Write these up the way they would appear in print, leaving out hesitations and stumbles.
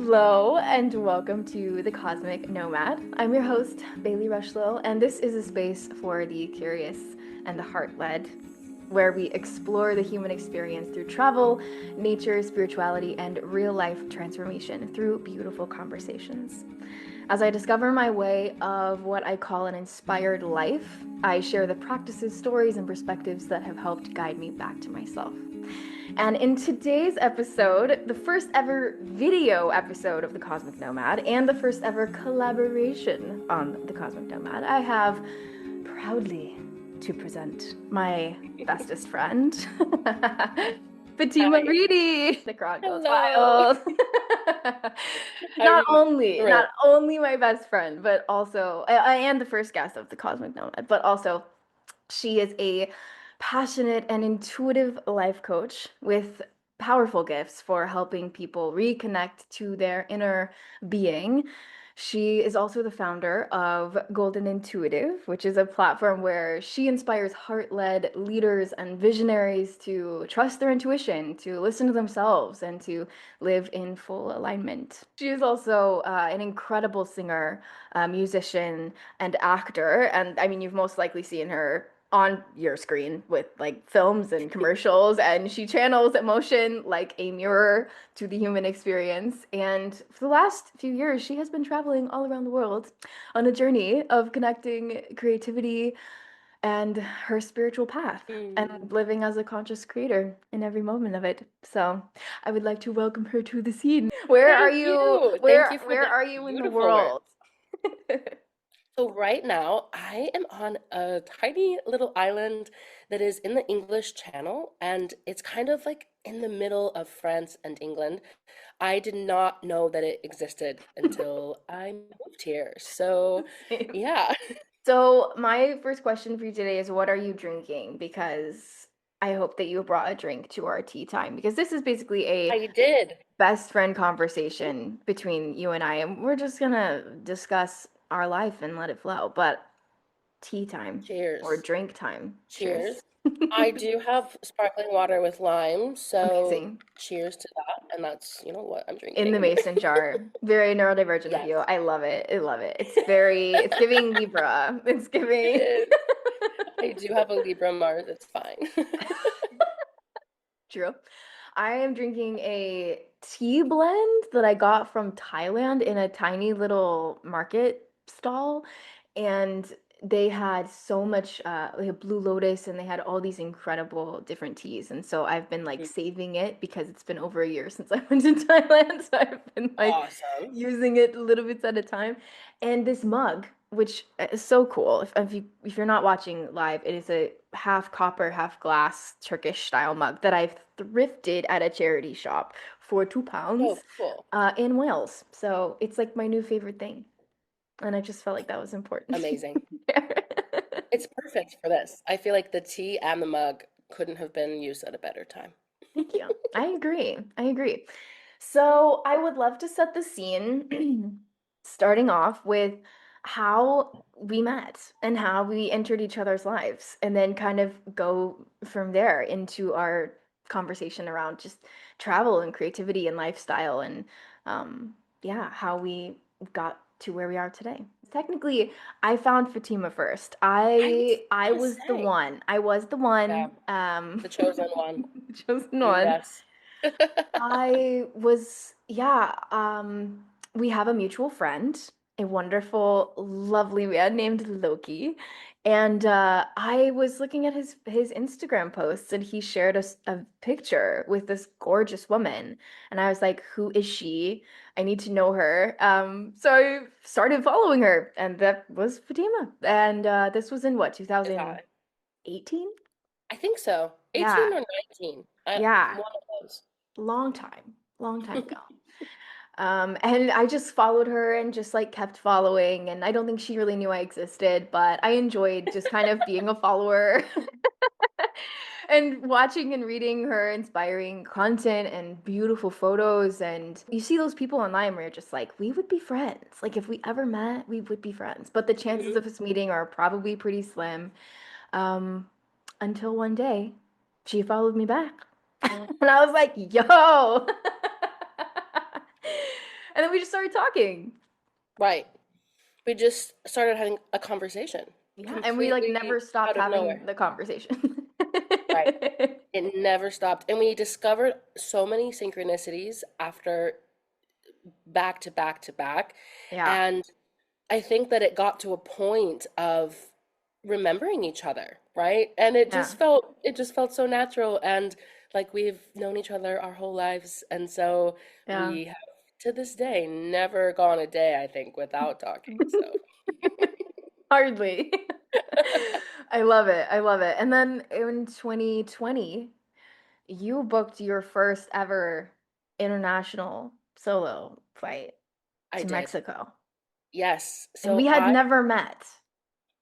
Hello and welcome to the Cosmic Nomad. I'm your host, Bailey Rushlow, and this is a space for the curious and the heart-led, where we explore the human experience through travel, nature, spirituality, and real-life transformation through beautiful conversations. As I discover my way of what I call an inspired life, I share the practices, stories, and perspectives that have helped guide me back to myself. And in today's episode, the first ever video episode of The Cosmic Nomad and the first ever collaboration on The Cosmic Nomad, I have proudly to present my bestest friend, Fatima Hi. Reedy. The crowd goes Hello. wild. not I'm only thrilled. not only my best friend, but also I am the first guest of The Cosmic Nomad, but also she is a passionate and intuitive life coach with powerful gifts for helping people reconnect to their inner being. She is also the founder of Golden Intuitive, which is a platform where she inspires heart-led leaders and visionaries to trust their intuition, to listen to themselves, and to live in full alignment. She is also an incredible singer, musician, and actor. And I mean, you've most likely seen her on your screen with like films and commercials, and she channels emotion like a mirror to the human experience. And for the last few years, she has been traveling all around the world on a journey of connecting creativity and her spiritual path and Mm. living as a conscious creator in every moment of it. So I would like to welcome her to the scene. Where are Thank you? you. Thank Where you for where the are you in the beautiful words. world? So right now, I am on a tiny little island that is in the English Channel, and it's kind of like in the middle of France and England. I did not know that it existed until I moved here. So, Same. yeah, So my first question for you today is what are you drinking? Because I hope that you brought a drink to our tea time because this is basically a I did. best friend conversation between you and I, and we're just gonna discuss our life and let it flow. But tea time or Cheers. drink time. Cheers. Cheers. I do have sparkling water with lime, so Amazing. cheers to that. And that's, what I'm In the drinking. mason jar. Very neurodivergent of Yes, you. I love it. I love it. It's giving Libra. It's it giving is. I do have a Libra Mars, it's fine. True. I am drinking a tea blend that I got from Thailand in a tiny little market stall. And they had so much, they had Blue Lotus and they had all these incredible different teas. And so I've been like saving it because it's been over a year since I went to Thailand. So I've been like Awesome. using it little bits at a time. And this mug, which is so cool. If you're not watching live, it is a half copper, half glass Turkish style mug that I've thrifted at a charity shop for £2 So cool. in Wales. So it's like my new favorite thing, and I just felt like that was important. Amazing. It's perfect for this. I feel like the tea and the mug couldn't have been used at a better time. Thank you. I agree. I agree. So I would love to set the scene, starting off with how we met and how we entered each other's lives, and then kind of go from there into our conversation around just travel and creativity and lifestyle and yeah, how we got to where we are today. Technically, I found Fatima first. I was I gonna was the say, one. I was the yeah, one. the chosen one. Chosen one. Yes. I was, yeah, we have a mutual friend, a wonderful, lovely man named Loki. And I was looking at his Instagram posts and he shared a picture with this gorgeous woman. And I was like, who is she? I need to know her. So I started following her, and that was Fatima. And this was in what, Is I. 2018? I think so. Yeah, 18 or 19. yeah, One of those. long time ago. And I just followed her and just like kept following. And I don't think she really knew I existed, but I enjoyed just kind of being a follower and watching and reading her inspiring content and beautiful photos. And you see those people online where you're just like, we would be friends. Like if we ever met, we would be friends. But the chances Mhm. of us meeting are probably pretty slim. Um, until one day she followed me back. And I was like, yo. And then we just started talking. Right. We just started having a conversation Yeah, and we like completely never stopped out of having nowhere. the conversation. Right. It never stopped. And we discovered so many synchronicities after back to back to back. Yeah, And I think that it got to a point of remembering each other, right? And yeah, it just felt so natural and like we've known each other our whole lives. And so yeah. we have to this day never gone a day, I think, without talking. So Hardly. I love it. I love it. And then in 2020, you booked your first ever international solo flight I to did. Mexico. Yes. And we So had never met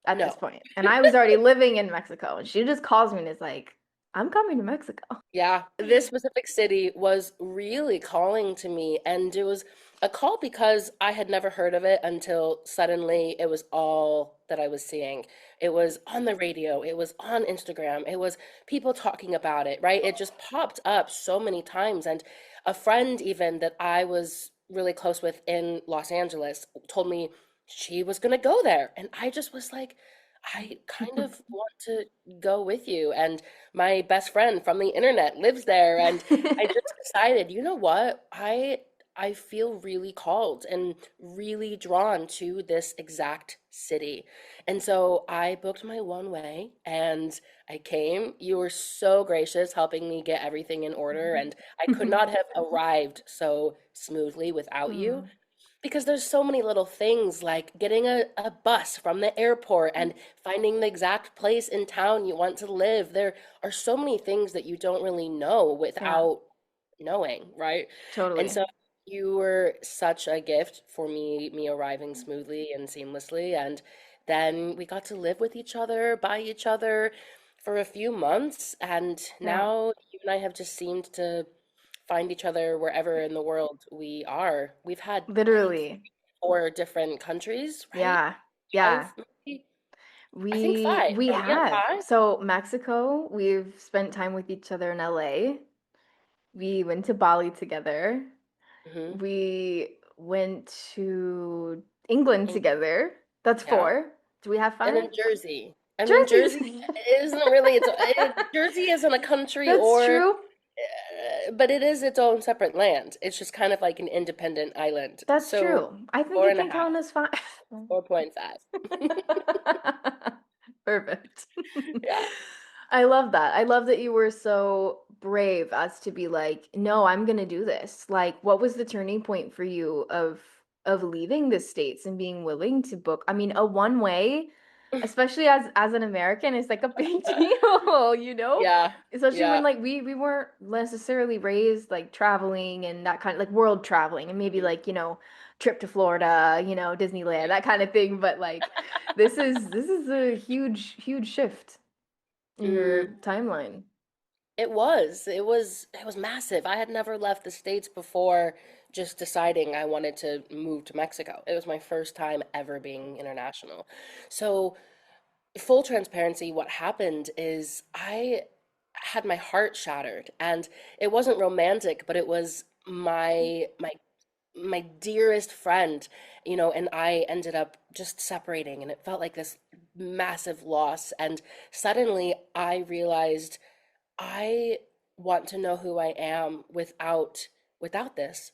at this no. point. And I was already living in Mexico. And she just calls me and is like, I'm coming to Mexico. Yeah, this specific city was really calling to me, and it was a call because I had never heard of it until suddenly it was all that I was seeing. It was on the radio, it was on Instagram, it was people talking about it, right? It just popped up so many times, and a friend even that I was really close with in Los Angeles told me she was gonna go there, and I just was like, I kind of want to go with you, and my best friend from the internet lives there, and I just decided, you know what? I feel really called and really drawn to this exact city. And so I booked my one way and I came. You were so gracious helping me get everything in order, and I could not have arrived so smoothly without you Mm, because there's so many little things like getting a bus from the airport and finding the exact place in town you want to live. There are so many things that you don't really know yeah, without knowing, right? And totally. so you were such a gift for me arriving smoothly and seamlessly. And then we got to live with each other, by each other for a few months. And Yeah, now you and I have just seemed to find each other wherever in the world we are. We've had, I think, literally. 4 different countries, right? Yeah, Five, yeah. maybe? I think We 5. we Are we at have. 5? So Mexico, we've spent time with each other in LA. We went to Bali together. Mm-hmm. We went to England And together. That's yeah. 4. Do we have And 5? then Jersey. I mean, Jersey Jersey. isn't really Jersey isn't a country That's or, true. but it is its own separate land. It's just kind of like an independent island. That's So true. I think four it and a can half, count as 5. 4.5. Perfect. Yeah. I love that. I love that you were so brave as to be like, no, I'm gonna do this. Like, what was the turning point for you of leaving the States and being willing to book? I mean, a one way, especially as an American, is like a big deal, you know? Yeah. Especially when Yeah. like we weren't necessarily raised like traveling and that kind of like world traveling and maybe like, trip to Florida, Disneyland, that kind of thing. But like this is a huge, huge shift in your Mm-hmm. timeline. It was. It was massive. I had never left the States before just deciding I wanted to move to Mexico. It was my first time ever being international. So, full transparency, what happened is I had my heart shattered, and it wasn't romantic, but it was my dearest friend, and I ended up just separating, and it felt like this massive loss. And suddenly I realized I want to know who I am without this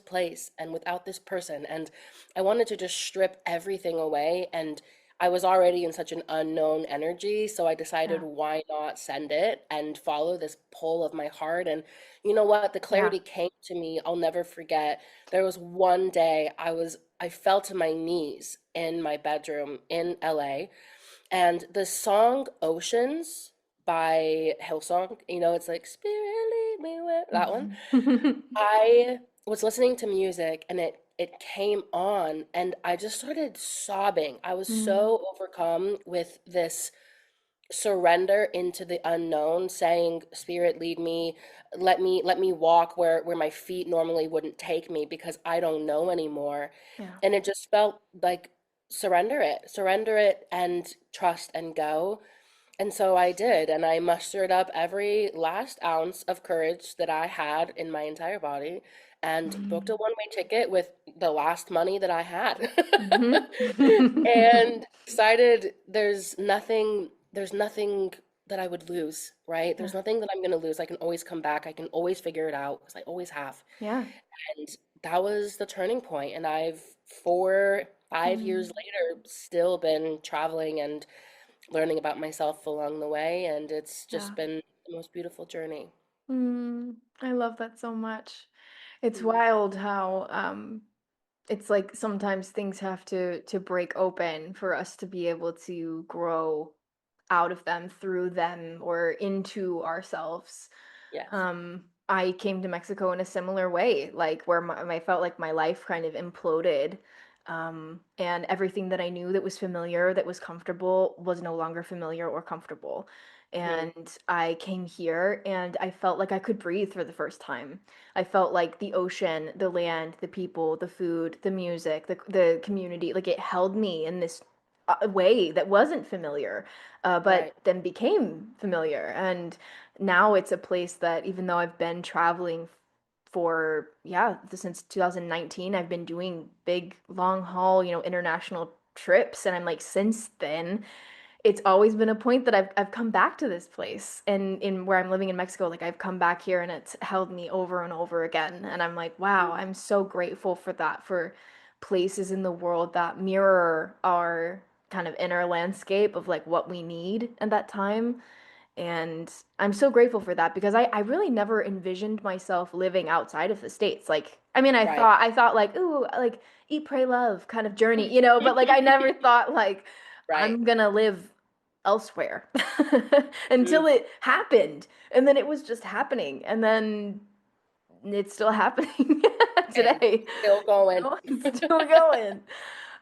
place and without this person. And I wanted to just strip everything away. And I was already in such an unknown energy, so I decided Yeah. why not send it and follow this pull of my heart. And you know what? The Yeah. clarity came to me. I'll never forget. There was one day I fell to my knees in my bedroom in LA, and the song Oceans by Hillsong, it's like Spirit lead me where that one. I was listening to music and it came on and I just started sobbing. I was Mm, so overcome with this surrender into the unknown, saying, Spirit lead me, let me walk where my feet normally wouldn't take me because I don't know anymore. yeah. And it just felt like surrender it and trust and go. And so I did, and I mustered up every last ounce of courage that I had in my entire body and booked a Mm. one-way ticket with the last money that I had. Mhm. And decided there's nothing that I would lose, right? Yeah. There's nothing that I'm going to lose. I can always come back. I can always figure it out because I always have. Yeah. And that was the turning point. And I've 4, 5 years Mm. later still been traveling and learning about myself along the way, and it's Yeah. just been the most beautiful journey. I love that so much. It's Mm, wild how it's like sometimes things have to break open for us to be able to grow out of them, through them, or into ourselves. yes. I came to Mexico in a similar way, like where I felt like my life kind of imploded. And everything that I knew that was familiar, that was comfortable, was no longer familiar or comfortable. Hmm. And I came here and I felt like I could breathe for the first time. I felt like the ocean, the land, the people, the food, the music, the community, like it held me in this way that wasn't familiar, Right. but then became familiar. And now it's a place that, even though I've been traveling for, yeah, since 2019, I've been doing big long haul, international trips. And I'm like, since then, it's always been a point that I've come back to this place, and in where I'm living in Mexico, like I've come back here and it's held me over and over again. And I'm like, wow, Mm, I'm so grateful for that, for places in the world that mirror our kind of inner landscape of like what we need at that time. And I'm so grateful for that, because I really never envisioned myself living outside of the States. Like, I mean, right. I thought like, ooh, like eat, pray, love kind of journey, but like I never thought like Right. I'm gonna live elsewhere Mm, until it happened. And then it was just happening. And then it's still happening and today. still going. It's still going.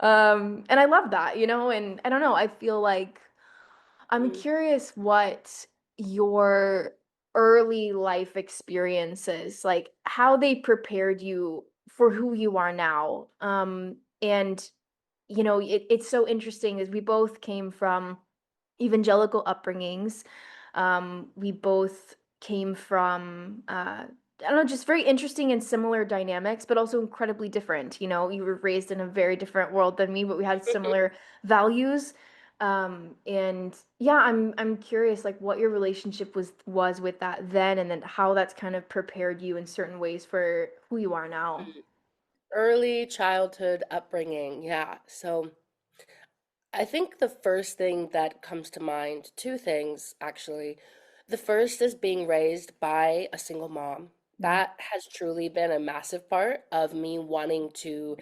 And I love that, and I don't know, I feel like I'm Mm, curious what your early life experiences, like how they prepared you for who you are now. And it's so interesting, as we both came from evangelical upbringings. We both came from I don't know, just very interesting and similar dynamics, but also incredibly different. You were raised in a very different world than me, but we had similar values. And yeah, I'm curious, like what your relationship was with that then, and then how that's kind of prepared you in certain ways for who you are now. mm. Early childhood upbringing. Yeah. So I think the first thing that comes to mind, two things actually. The first is being raised by a single mom. Mm. That has truly been a massive part of me wanting to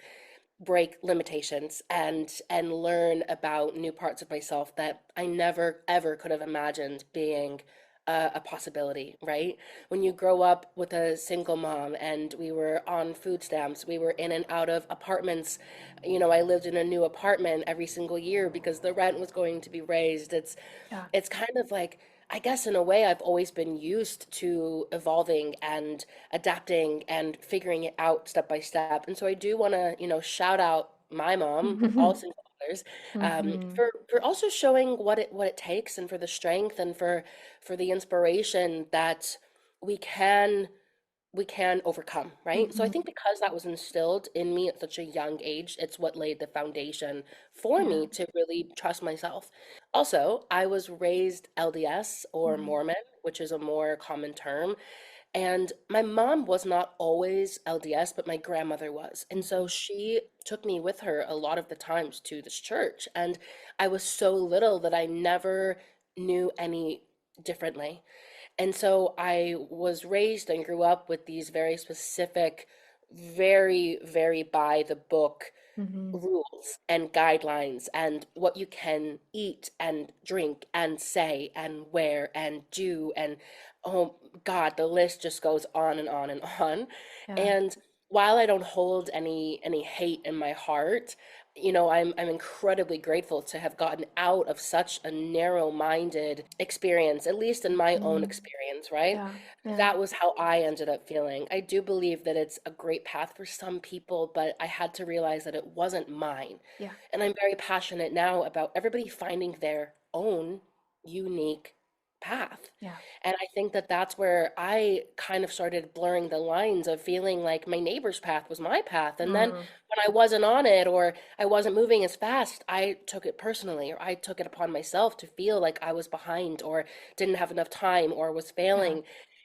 break limitations and learn about new parts of myself that I never ever could have imagined being a possibility, right? When you grow up with a single mom and we were on food stamps, we were in and out of apartments. I lived in a new apartment every single year because the rent was going to be raised. It's Yeah. it's kind of like, I guess in a way I've always been used to evolving and adapting and figuring it out step by step. And so I do want to, shout out my mom, all single mothers, Hmm. for also showing what it takes, and for the strength, and for the inspiration that we can we can overcome, right? So I Hmm. think because that was instilled in me at such a young age, it's what laid the foundation for Yeah. me to really trust myself. Also, I was raised LDS, or Mhm. Mormon, which is a more common term. And my mom was not always LDS, but my grandmother was. And so Mhm. she took me with her a lot of the times to this church. And I was so little that I never knew any differently. And so I was raised and grew up with these very specific, very, very by the book Mhm. rules and guidelines, and what you can eat and drink and say and wear and do. And oh God, the list just goes on and on and on. Yeah. And while I don't hold any hate in my heart, I'm incredibly grateful to have gotten out of such a narrow-minded experience, at least in my own Mhm. experience, right? Yeah. Yeah. That was how I ended up feeling. I do believe that it's a great path for some people, but I had to realize that it wasn't mine. Yeah. And I'm very passionate now about everybody finding their own. unique path. Yeah. And I think that that's where I kind of started blurring the lines of feeling like my neighbor's path was my path. And then Mm, when I wasn't on it or I wasn't moving as fast, I took it personally or I took it upon myself to feel like I was behind or didn't have enough time or was yeah. failing.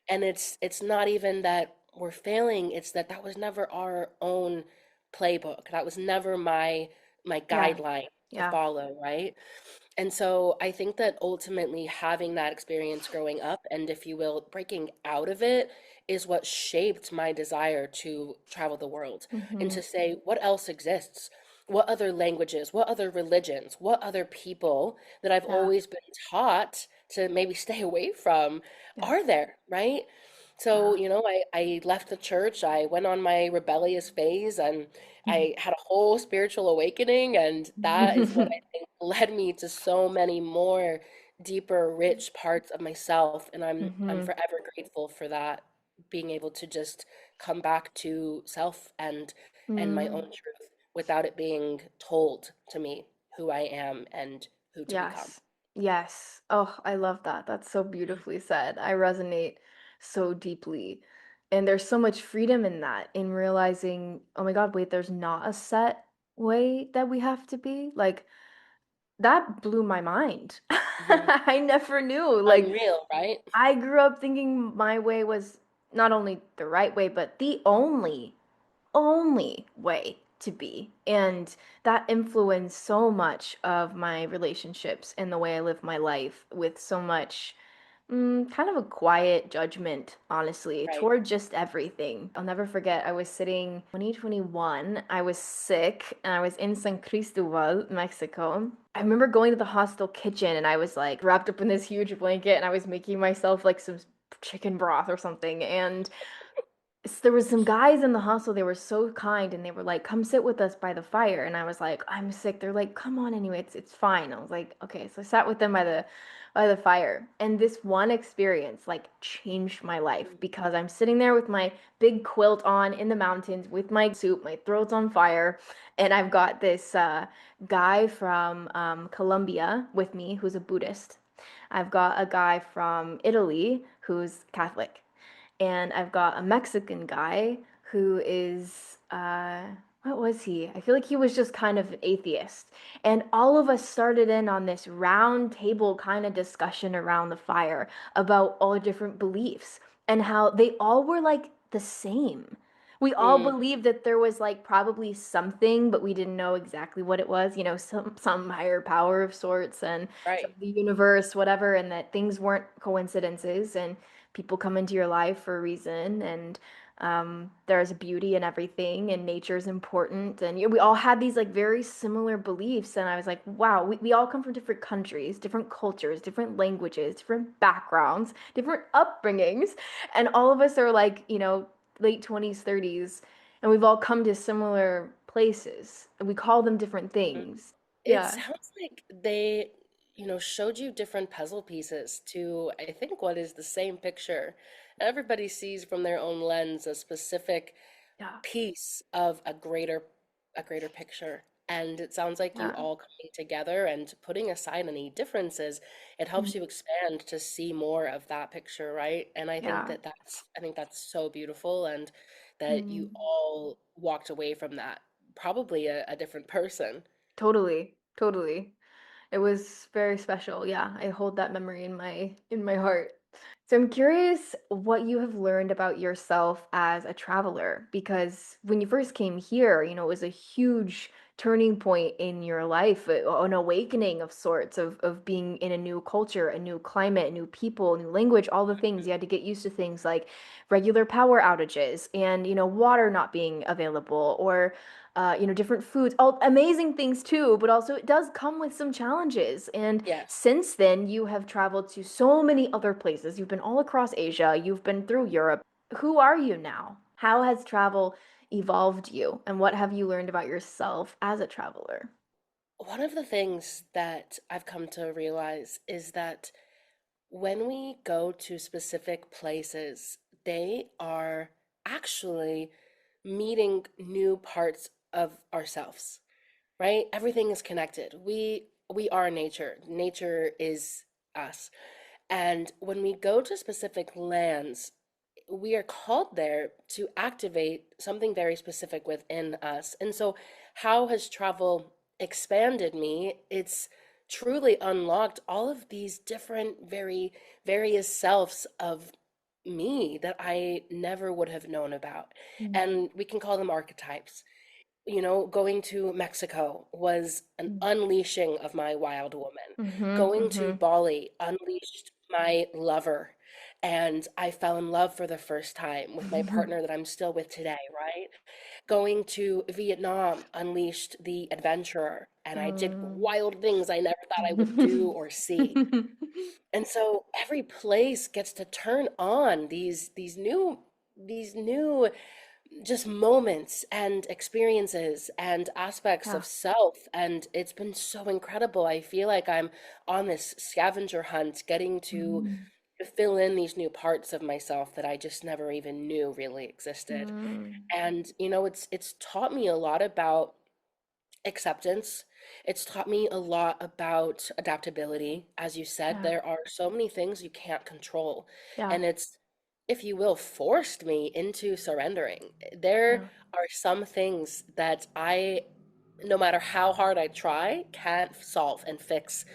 And it's not even that we're failing, it's that that was never our own playbook. That was never my Yeah. guideline to Yeah. follow, right? And so I think that ultimately having that experience growing up and, if you will, breaking out of it is what shaped my desire to travel the world and Hmm. to say, what else exists? What other languages, what other religions, what other people that I've Yeah. always been taught to maybe stay away from are Yes. there, right? So, Yeah. you know, I left the church, I went on my rebellious phase, and I had a whole spiritual awakening, and that is what I think led me to so many more deeper, rich parts of myself, and I'm Hmm. forever grateful for that, being able to just come back to self and my own Mm. truth without it being told to me who I am and who to become. Yes. Yes. Oh, I love that. That's so beautifully said. I resonate so deeply. And there's so much freedom in that, in realizing, oh my God, wait, there's not a set way that we have to be. Like, that blew my mind. Mhm. I never knew. Like, Unreal, right? I grew up thinking my way was not only the right way, but the only way to be. And that influenced so much of my relationships and the way I live my life with so much kind of a quiet judgment, honestly, Right. toward just everything. I'll never forget, I was sitting 2021, I was sick, and I was in San Cristobal, Mexico. I remember going to the hostel kitchen and I was like wrapped up in this huge blanket and I was making myself like some chicken broth or something. And there was some guys in the hostel, they were so kind and they were like, come sit with us by the fire. And I was like, I'm sick. They're like, come on anyway, it's fine. I was like, okay. So I sat with them by the fire. And this one experience like changed my life Mm. because I'm sitting there with my big quilt on in the mountains with my soup, my throat's on fire, and I've got this guy from Colombia with me who's a Buddhist. I've got a guy from Italy who's Catholic, and I've got a Mexican guy who is what was he? I feel like he was just kind of an atheist. And all of us started in on this round table kind of discussion around the fire about all the different beliefs and how they all were like the same. We all Mm, believed that there was like probably something, but we didn't know exactly what it was, you know, some higher power of sorts and some right. the universe, whatever, and that things weren't coincidences and people come into your life for a reason, and there's beauty in everything and nature is important, and we all had these like very similar beliefs, and I was like, wow, we all come from different countries, different cultures, different languages, different backgrounds, different upbringings, and all of us are like, you know, late 20s 30s, and we've all come to similar places and we call them different Mm. things. It Yeah. sounds like they, showed you different puzzle pieces to, I think, what is the same picture. Everybody sees from their own lens a specific Yeah. piece of a greater picture. And it sounds like you Yeah. all coming together and putting aside any differences, it helps you expand to see more of that picture, right? And Yeah. I think that's so beautiful, and that you Mm. all walked away from that probably a different person. Totally, totally. It was very special. Yeah, I hold that memory in my heart. So I'm curious what you have learned about yourself as a traveler, because when you first came here, you know, it was a huge turning point in your life, an awakening of sorts of being in a new culture, a new climate, new people, new language, all the things. You had to get used to things like regular power outages and, you know, water not being available or you know, different foods, all amazing things too, but also it does come with some challenges. And Yes. since then, you have traveled to so many other places. You've been all across Asia, you've been through Europe. Who are you now? How has travel evolved you? And what have you learned about yourself as a traveler? One of the things that I've come to realize is that when we go to specific places, they are actually meeting new parts of ourselves, right? Everything is connected. We are nature. Nature is us. And when we go to specific lands, we are called there to activate something very specific within us. And so, how has travel expanded me? It's truly unlocked all of these different, very various selves of me that I never would have known about. And we can call them archetypes. Going to Mexico was an unleashing of my wild woman. Mm-hmm. Going to Mm-hmm. Bali unleashed my lover. And I fell in love for the first time with my partner that I'm still with today, right? Going to Vietnam unleashed the adventurer. And I did wild things I never thought I would do or see. And so every place gets to turn on these new just moments and experiences and aspects Yeah. of self. And it's been so incredible. I feel like I'm on this scavenger hunt, getting to Mm. fill in these new parts of myself that I just never even knew really existed. Mm. And it's taught me a lot about acceptance. It's taught me a lot about adaptability. As you said, Yeah. there are so many things you can't control. Yeah. And it's, if you will, forced me into surrendering. There Yeah. are some things that no matter how hard I try, can't solve and fix.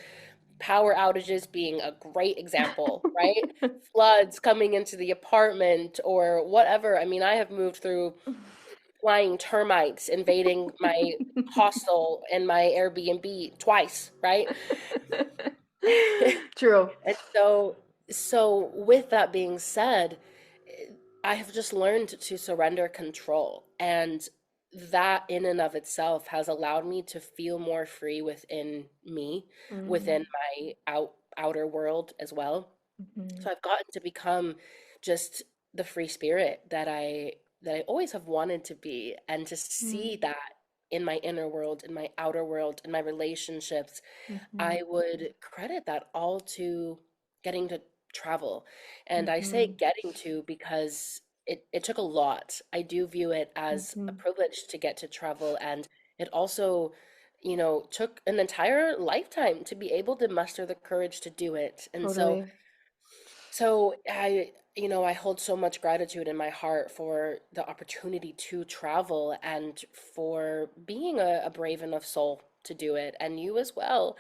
Power outages being a great example, right? Floods coming into the apartment or whatever. I mean, I have moved through flying termites invading my hostel and my Airbnb twice, right? True. And so with that being said, I have just learned to surrender control, and that in and of itself has allowed me to feel more free within me, Mm. within my outer world as well. Mhm. So I've gotten to become just the free spirit that I always have wanted to be, and to see Mm. that in my inner world, in my outer world, in my relationships, Mhm. I would credit that all to getting to travel. And I say Mhm. getting to because it took a lot. I do view it as a Mhm. privilege to get to travel, and it also, took an entire lifetime to be able to muster the courage to do it. And so Totally. I hold so much gratitude in my heart for the opportunity to travel and for being a brave enough soul to do it, and you as well.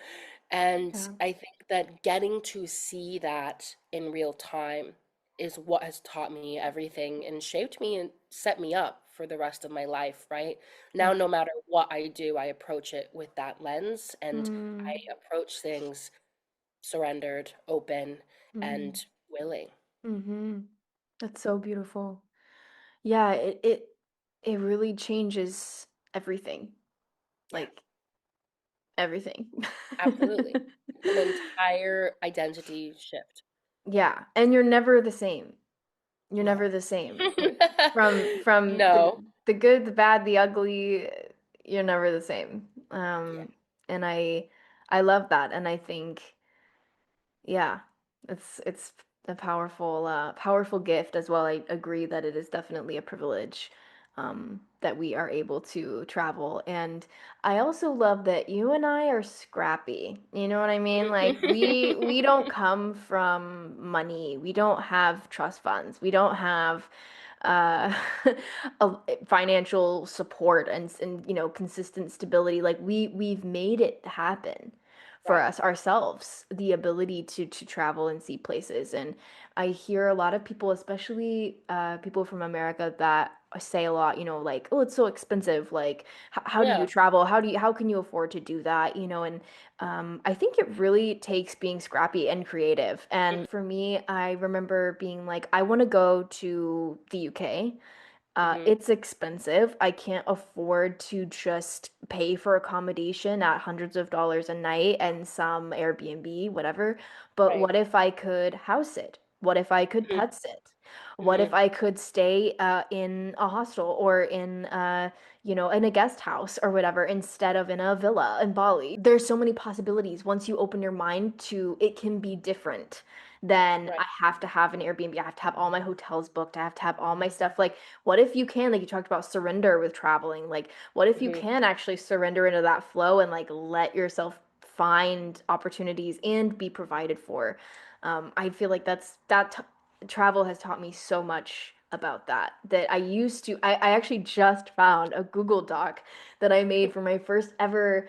And Yeah. I think that getting to see that in real time is what has taught me everything and shaped me and set me up for the rest of my life, right? Now, Yeah. no matter what I do, I approach it with that lens, and I Mm. approach things surrendered, open, Mm. and willing. Mhm. That's so beautiful. Yeah, it really changes everything. Yeah, Like everything. absolutely. It's an entire identity shift. Yeah, and you're never the same. You're No. never the same. From No. the good, the bad, the ugly, you're never the same. Yeah. And I love that, and I think yeah, it's a powerful gift as well. I agree that it is definitely a privilege that we are able to travel. And I also love that you and I are scrappy. You know what I mean? Like we don't come from money. We don't have trust funds. We don't have uh a financial support and consistent stability. Like we've made it happen for Right. us ourselves, the ability to travel and see places. And I hear a lot of people, especially people from America, that say a lot, like, oh, it's so expensive. Like, how do you Yeah. travel? How can you afford to do that? And I think it really takes being scrappy and creative. And for me, I remember being like, I want to go to the UK. Mm-hmm. It's expensive. I can't afford to just pay for accommodation at hundreds of dollars a night and some Airbnb, whatever. But Right. what if I could house it? What if I could Mm-hmm. pet sit? What if Mm-hmm. I could stay in a hostel or in a guest house or whatever instead of in a villa in Bali? There's so many possibilities. Once you open your mind to it can be different than Right. I have to have an Airbnb. I have to have all my hotels booked. I have to have all my stuff. Like, what if you can, like you talked about surrender with traveling? Like, what if you Mm-hmm. can actually surrender into that flow and like let yourself find opportunities and be provided for. I feel like travel has taught me so much about that that I actually just found a Google Doc that I made for my first ever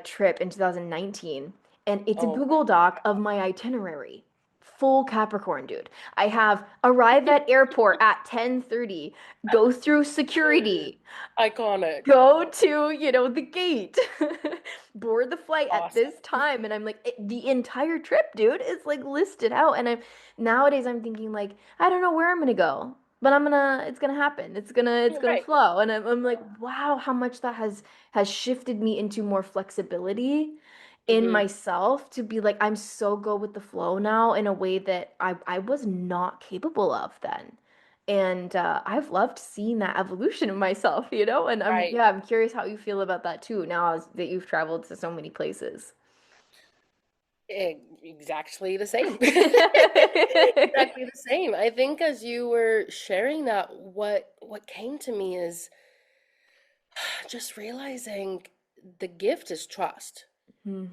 trip in 2019, and it's a Oh Google Doc of my itinerary. Full Capricorn, dude. I have arrive at airport at 10:30, go through security, my, iconic. go to, the gate, board the flight at Awesome. this time. And I'm like, the entire trip, dude, is like listed out. And nowadays I'm thinking like, I don't know where I'm gonna go, but it's gonna happen. It's gonna Right. flow. And I'm like, wow, how much that has shifted me into more flexibility in Hmm. myself to be like, I'm so go with the flow now in a way that I was not capable of then. And I've loved seeing that evolution of myself, And Right. yeah, I'm curious how you feel about that too, now that you've traveled to so many places. Exactly the same. Exactly the same. I think as you were sharing that, what came to me is just realizing the gift is trust. Mhm.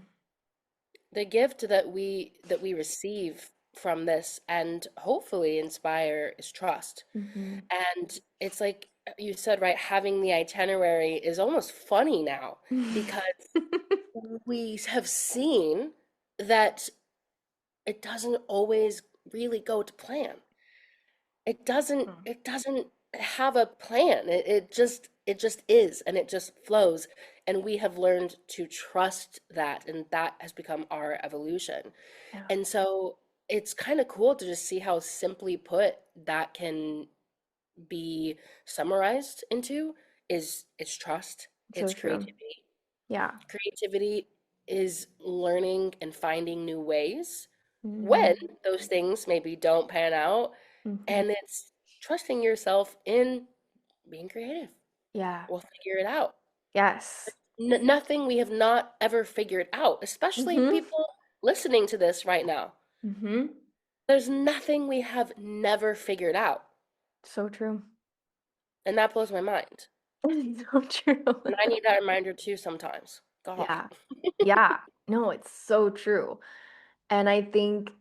The gift that we receive from this and hopefully inspire is trust. Mhm. And it's like you said, right, having the itinerary is almost funny now because we have seen that it doesn't always really go to plan. It doesn't have a plan. It just is and it just flows. And we have learned to trust that, and that has become our evolution. Yeah, And so it's kind of cool to just see how simply put that can be summarized into is it's trust, so it's true. creativity. Yeah. Creativity is learning and finding new ways when Mhm. those things maybe don't pan out, Mhm. and it's trusting yourself in being creative. Yeah. We'll figure it out. Yes. Nothing we have not ever figured out, especially Mhm. people listening to this right now. Mhm. There's nothing we have never figured out. So true. And that blows my mind. So true. And I need that reminder too sometimes. God. Yeah. Yeah. No, it's so true. And I think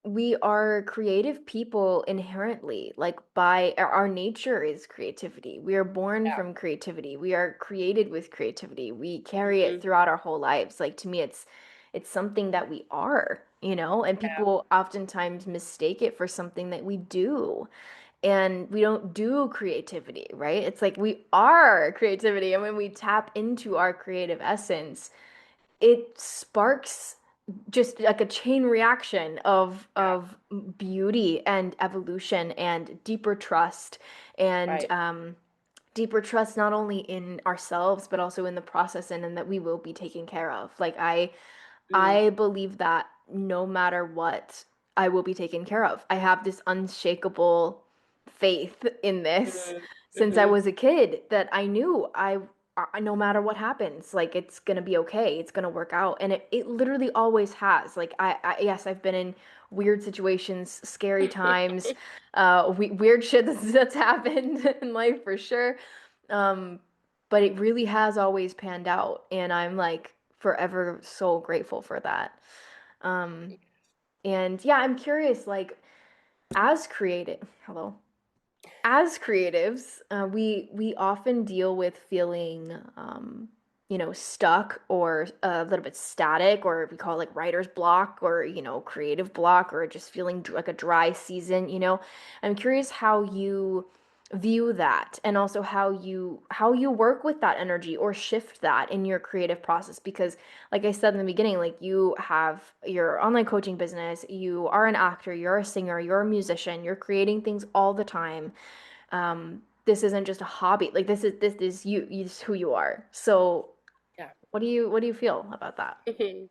we are creative people inherently, like by our nature is creativity. We are born Yeah. from creativity. We are created with creativity. We carry it Hmm. throughout our whole lives. Like to me, it's something that we are, and Yeah. people oftentimes mistake it for something that we do. And we don't do creativity, right? It's like we are creativity. And when we tap into our creative essence, it sparks just like a chain reaction of Yeah. beauty and evolution and deeper trust and Right. deeper trust not only in ourselves but also in the process and that we will be taken care of. Like Mm. I believe that no matter what, I will be taken care of. I have this unshakable faith in this Mhm. since I Mhm. was a kid that I knew no matter what happens, like it's gonna be okay. It's gonna work out. And it literally always has. Like yes, I've been in weird situations, scary times, weird shit that's happened in life for sure. Um, but it really has always panned out, and I'm like forever so grateful for that. Um, and yeah, I'm curious, like as creative, hello, as creatives, we often deal with feeling, stuck or a little bit static, or we call it like writer's block, or creative block, or just feeling like a dry season. I'm curious how you view that, and also how you work with that energy or shift that in your creative process. Because, like I said in the beginning, like you have your online coaching business, you are an actor, you're a singer, you're a musician, you're creating things all the time. This isn't just a hobby. Like this is you this is who you are. So Yeah. what do you feel about that? Mhm.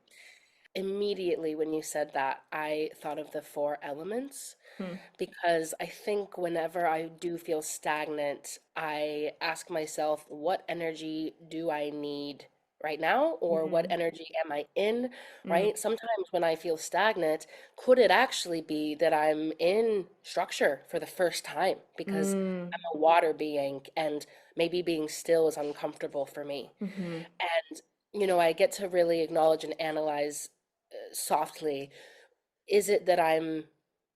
Immediately when you said that, I thought of the four elements Hmm. because I think whenever I do feel stagnant, I ask myself, what energy do I need right now? Or what Mm-hmm. energy am I in, right? Sometimes when I feel stagnant, could it actually be that I'm in structure for the first time because Mm-hmm. I'm a water being and maybe being still is uncomfortable for me? I get to really acknowledge and analyze softly, is it that I'm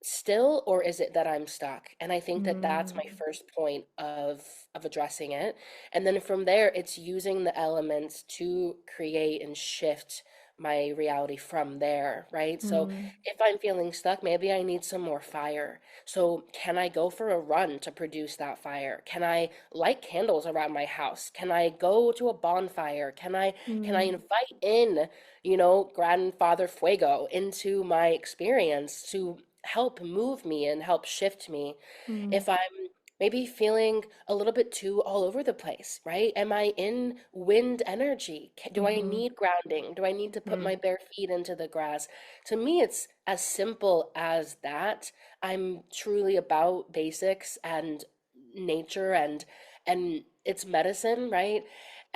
still or is it that I'm stuck? And I think that that's my Mm, first point of addressing it. And then from there, it's using the elements to create and shift my reality from there, right? So mm, if I'm feeling stuck, maybe I need some more fire. So can I go for a run to produce that fire? Can I light candles around my house? Can I go to a bonfire? Can I mm, invite in grandfather fuego into my experience to help move me and help shift me mm, if I'm maybe feeling a little bit too all over the place, right? Am I in wind energy? Do I mm-hmm, need grounding? Do I need to put mm, my bare feet into the grass? To me, it's as simple as that. I'm truly about basics and nature and it's medicine, right?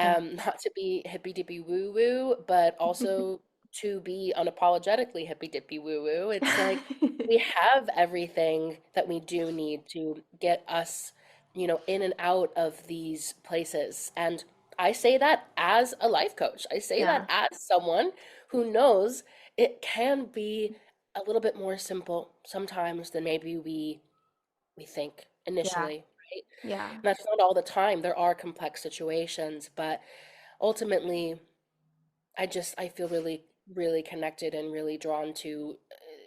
yeah. Not to be hippy dippy woo woo, but also to be unapologetically hippy dippy woo woo. It's like we have everything that we do need to get us, in and out of these places. And I say that as a life coach. I say that Yeah, as someone who knows it can be a little bit more simple sometimes than maybe we think yeah, initially, right? yeah. And that's not all the time. There are complex situations, but ultimately I feel really, really connected and really drawn to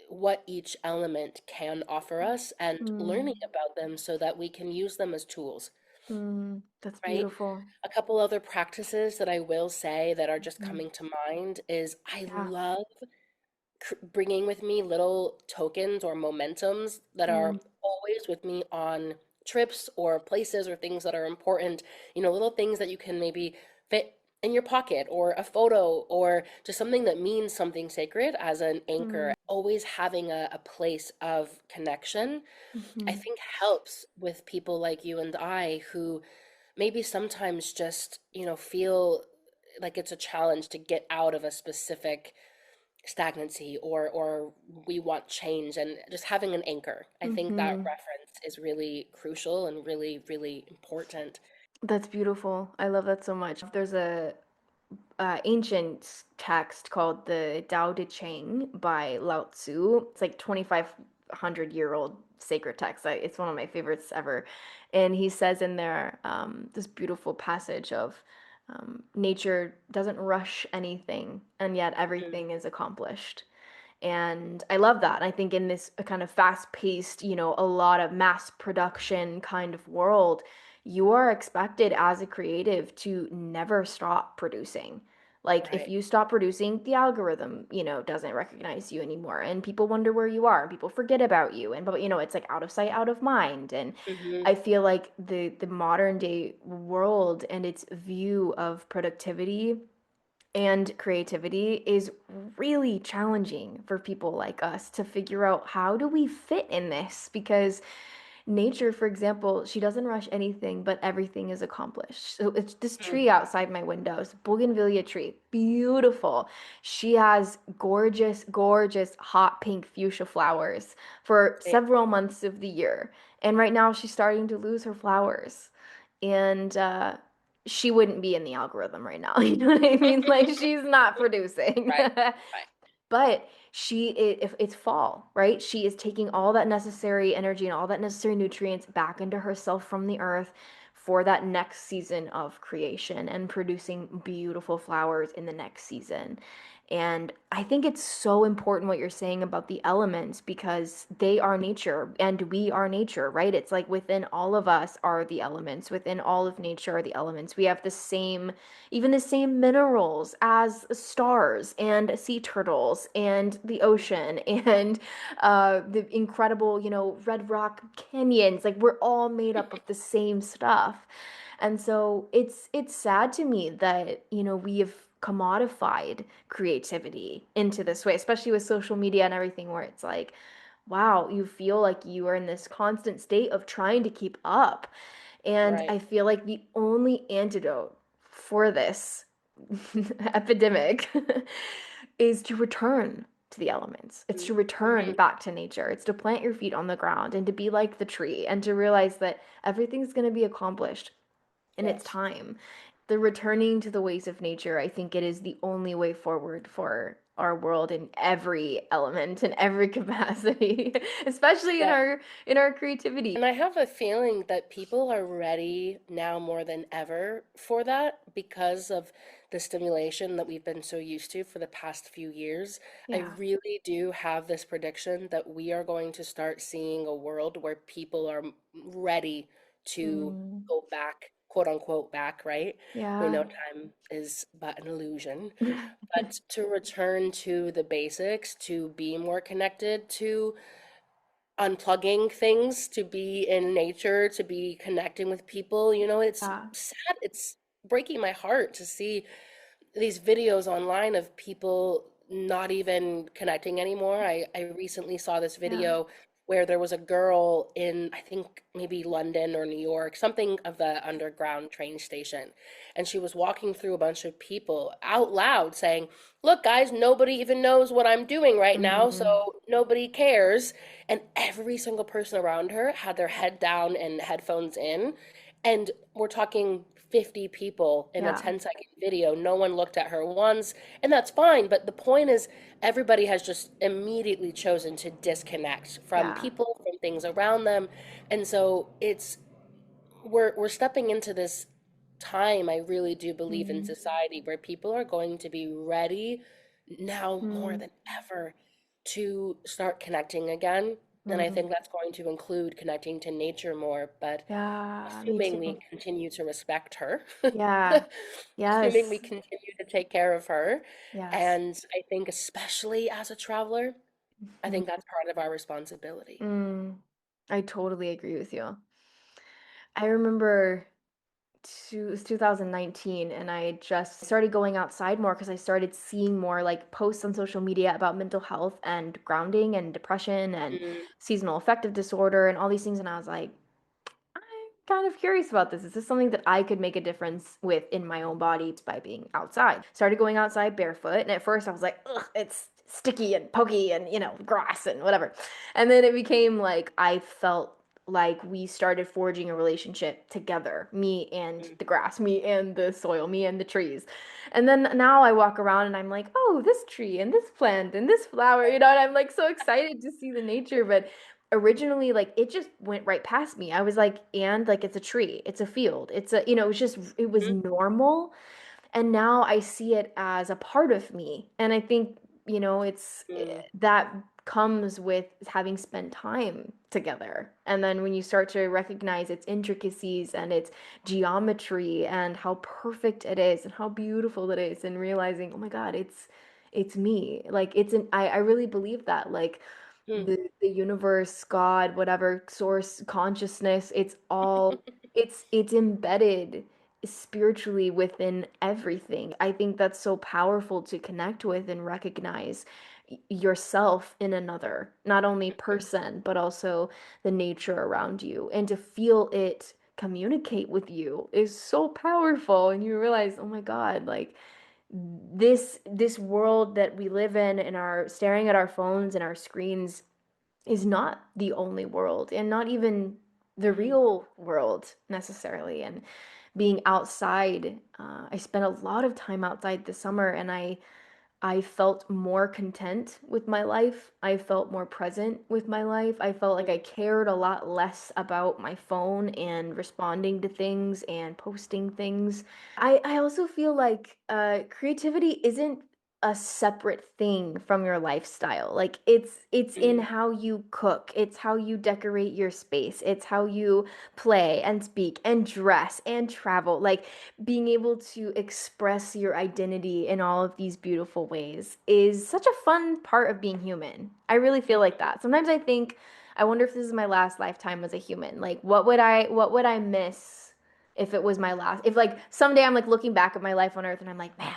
what each element can offer us and learning Mm, about them so that we can use them as tools, mm, that's right? beautiful. A couple other practices that I will say that are just Mm, coming to mind is I yeah. love bringing with me little tokens or momentums that are Mm, always with me on trips or places or things that are important, little things that you can maybe fit in your pocket or a photo or just something that means something sacred as an mm, anchor. Always having a place of connection, I mm-hmm, think helps with people like you and I who maybe sometimes just, feel like it's a challenge to get out of a specific stagnancy or we want change and just having an anchor. I think that mm-hmm. reference is really crucial and really, really important. That's beautiful. I love that so much. There's a ancient text called the Tao Te Ching by Lao Tzu. It's like 2,500-year-old sacred text. It's one of my favorites ever. And he says in there this beautiful passage of nature doesn't rush anything, and yet Mm, everything is accomplished. And I love that. I think in this kind of fast-paced, a lot of mass production kind of world, you are expected as a creative to never stop producing. Like if right. you stop producing, the algorithm, doesn't recognize you anymore and people wonder where you are and people forget about you and but it's like out of sight, out of mind. And Hmm. I feel like the modern day world and its view of productivity and creativity is really challenging for people like us to figure out how do we fit in this because nature, for example, she doesn't rush anything, but everything is accomplished. So it's this Mm, tree outside my window, it's a bougainvillea tree, beautiful. She has gorgeous, gorgeous hot pink fuchsia flowers for yeah. several months of the year. And right now she's starting to lose her flowers. And she wouldn't be in the algorithm right now. You know what I mean? Like she's not producing. Right. Right. But if it's fall, right? She is taking all that necessary energy and all that necessary nutrients back into herself from the earth for that next season of creation and producing beautiful flowers in the next season. And I think it's so important what you're saying about the elements because they are nature and we are nature, right? It's like within all of us are the elements, within all of nature are the elements. We have the same, even the same minerals as stars and sea turtles and the ocean and the incredible, red rock canyons. Like we're all made up of the same stuff. And so it's sad to me that, we have commodified creativity into this way, especially with social media and everything, where it's like, wow, you feel like you are in this constant state of trying to keep up. And Right. I feel like the only antidote for this epidemic is to return to the elements. It's to return Mm-hmm. back to nature. It's to plant your feet on the ground and to be like the tree and to realize that everything's going to be accomplished in its Yes. time. the returning to the ways of nature, I think it is the only way forward for our world in every element, in every capacity, especially Yeah. in our creativity. And I have a feeling that people are ready now more than ever for that because of the stimulation that we've been so used to for the past few years. I Yeah. really do have this prediction that we are going to start seeing a world where people are ready to Mm, go back, quote unquote, back, right? We yeah. know time is but an illusion, but to return to the basics, to be more connected to unplugging things, to be in nature, to be connecting with people. You know, it's Yeah. sad. It's breaking my heart to see these videos online of people not even connecting anymore. I recently saw this Yeah. video where there was a girl in, I think maybe London or New York, something of the underground train station. And she was walking through a bunch of people out loud saying, "Look, guys, nobody even knows what I'm doing right now, so Mm, nobody cares." And every single person around her had their head down and headphones in. And we're talking 50 people in a yeah. 10-second video. No one looked at her once, and that's fine. But the point is, everybody has just immediately chosen to disconnect from Yeah. people, from things around them. And so we're stepping into this time, I really do believe, in Mm, society where people are going to be ready now more mm, than ever to start connecting again. And I mm. think that's going to include connecting to nature more, but Yeah, me assuming we too. continue to respect her, Yeah. assuming we Yes. continue to take care of her. Yes. And I think, especially as a traveler, I Mhm. think that's part of our responsibility. Mm, I totally agree with you. I remember it was 2019 and I just started going outside more because I started seeing more like posts on social media about mental health and grounding and depression and Mm, seasonal affective disorder and all these things. And I was like, I'm kind of curious about this. Is this something that I could make a difference with in my own body by being outside? Started going outside barefoot, and at first I was like, ugh, it's sticky and pokey and, grass and whatever. And then it became like I felt like we started forging a relationship together, me and mm, the grass, me and the soil, me and the trees. And then now I walk around and I'm like, oh, this tree and this plant and this flower, and I'm like so excited to see the nature. But originally, like, it just went right past me. I was like, and like, it's a tree, it's a field, it's a, it was just, it was mm, normal. And now I see it as a part of me. And I think, mm, that comes with having spent time together. And then when you start to recognize its intricacies and its geometry and how perfect it is and how beautiful it is, and realizing, oh my God, it's me. Like, I really believe that. Like, mm, the universe, God, whatever source, consciousness, it's embedded spiritually within everything. I think that's so powerful to connect with and recognize yourself in another, not only person, but also the nature around you, and to feel it communicate with you is so powerful. And you realize, oh my God, like, this world that we live in and are staring at our phones and our screens is not the only world, and not even the mm, real world necessarily. And being outside, I spent a lot of time outside this summer, and I felt more content with my life. I felt more present with my life. I felt like I mm, cared a lot less about my phone and responding to things and posting things. I also feel like creativity isn't a separate thing from your lifestyle. Like, it's in mm, how you cook, it's how you decorate your space, it's how you play and speak and dress and travel. Like, being able to express your identity in all of these beautiful ways is such a fun part of being human. I really feel like that. Sometimes I think, I wonder if this is my last lifetime as a human. Like, what would I miss if it was my last, if like someday I'm like looking back at my life on earth and I'm like, man,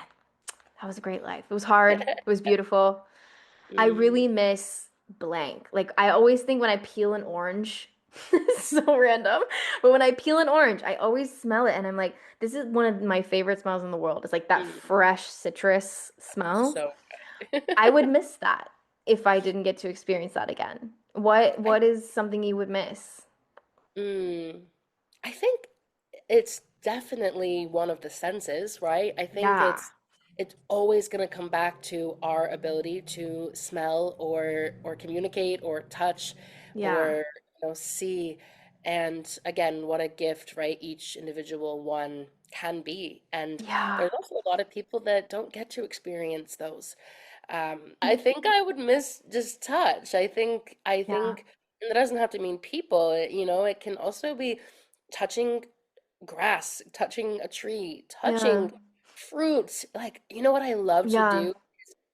that was a great life. It was hard, it was beautiful. I mm, really miss blank. Like, I always think when I peel an orange, so random, but when I peel an orange, I always smell it and I'm like, this is one of my favorite smells in the world. It's like that mm. fresh citrus smell. So I good. would miss that if I didn't get to experience that again. What I what is something you would miss? mm, I think it's definitely one of the senses, right? I think Yeah. it's always going to come back to our ability to smell or communicate or touch Yeah. or see. And again, what a gift, right? Each individual one can be. And Yeah. there's also a lot of people that don't get to experience those. I think I would miss just touch. I Yeah. think, and that doesn't have to mean people, it can also be touching grass, touching a tree, Yeah. touching fruits. Like, you know what I love to Yeah. do?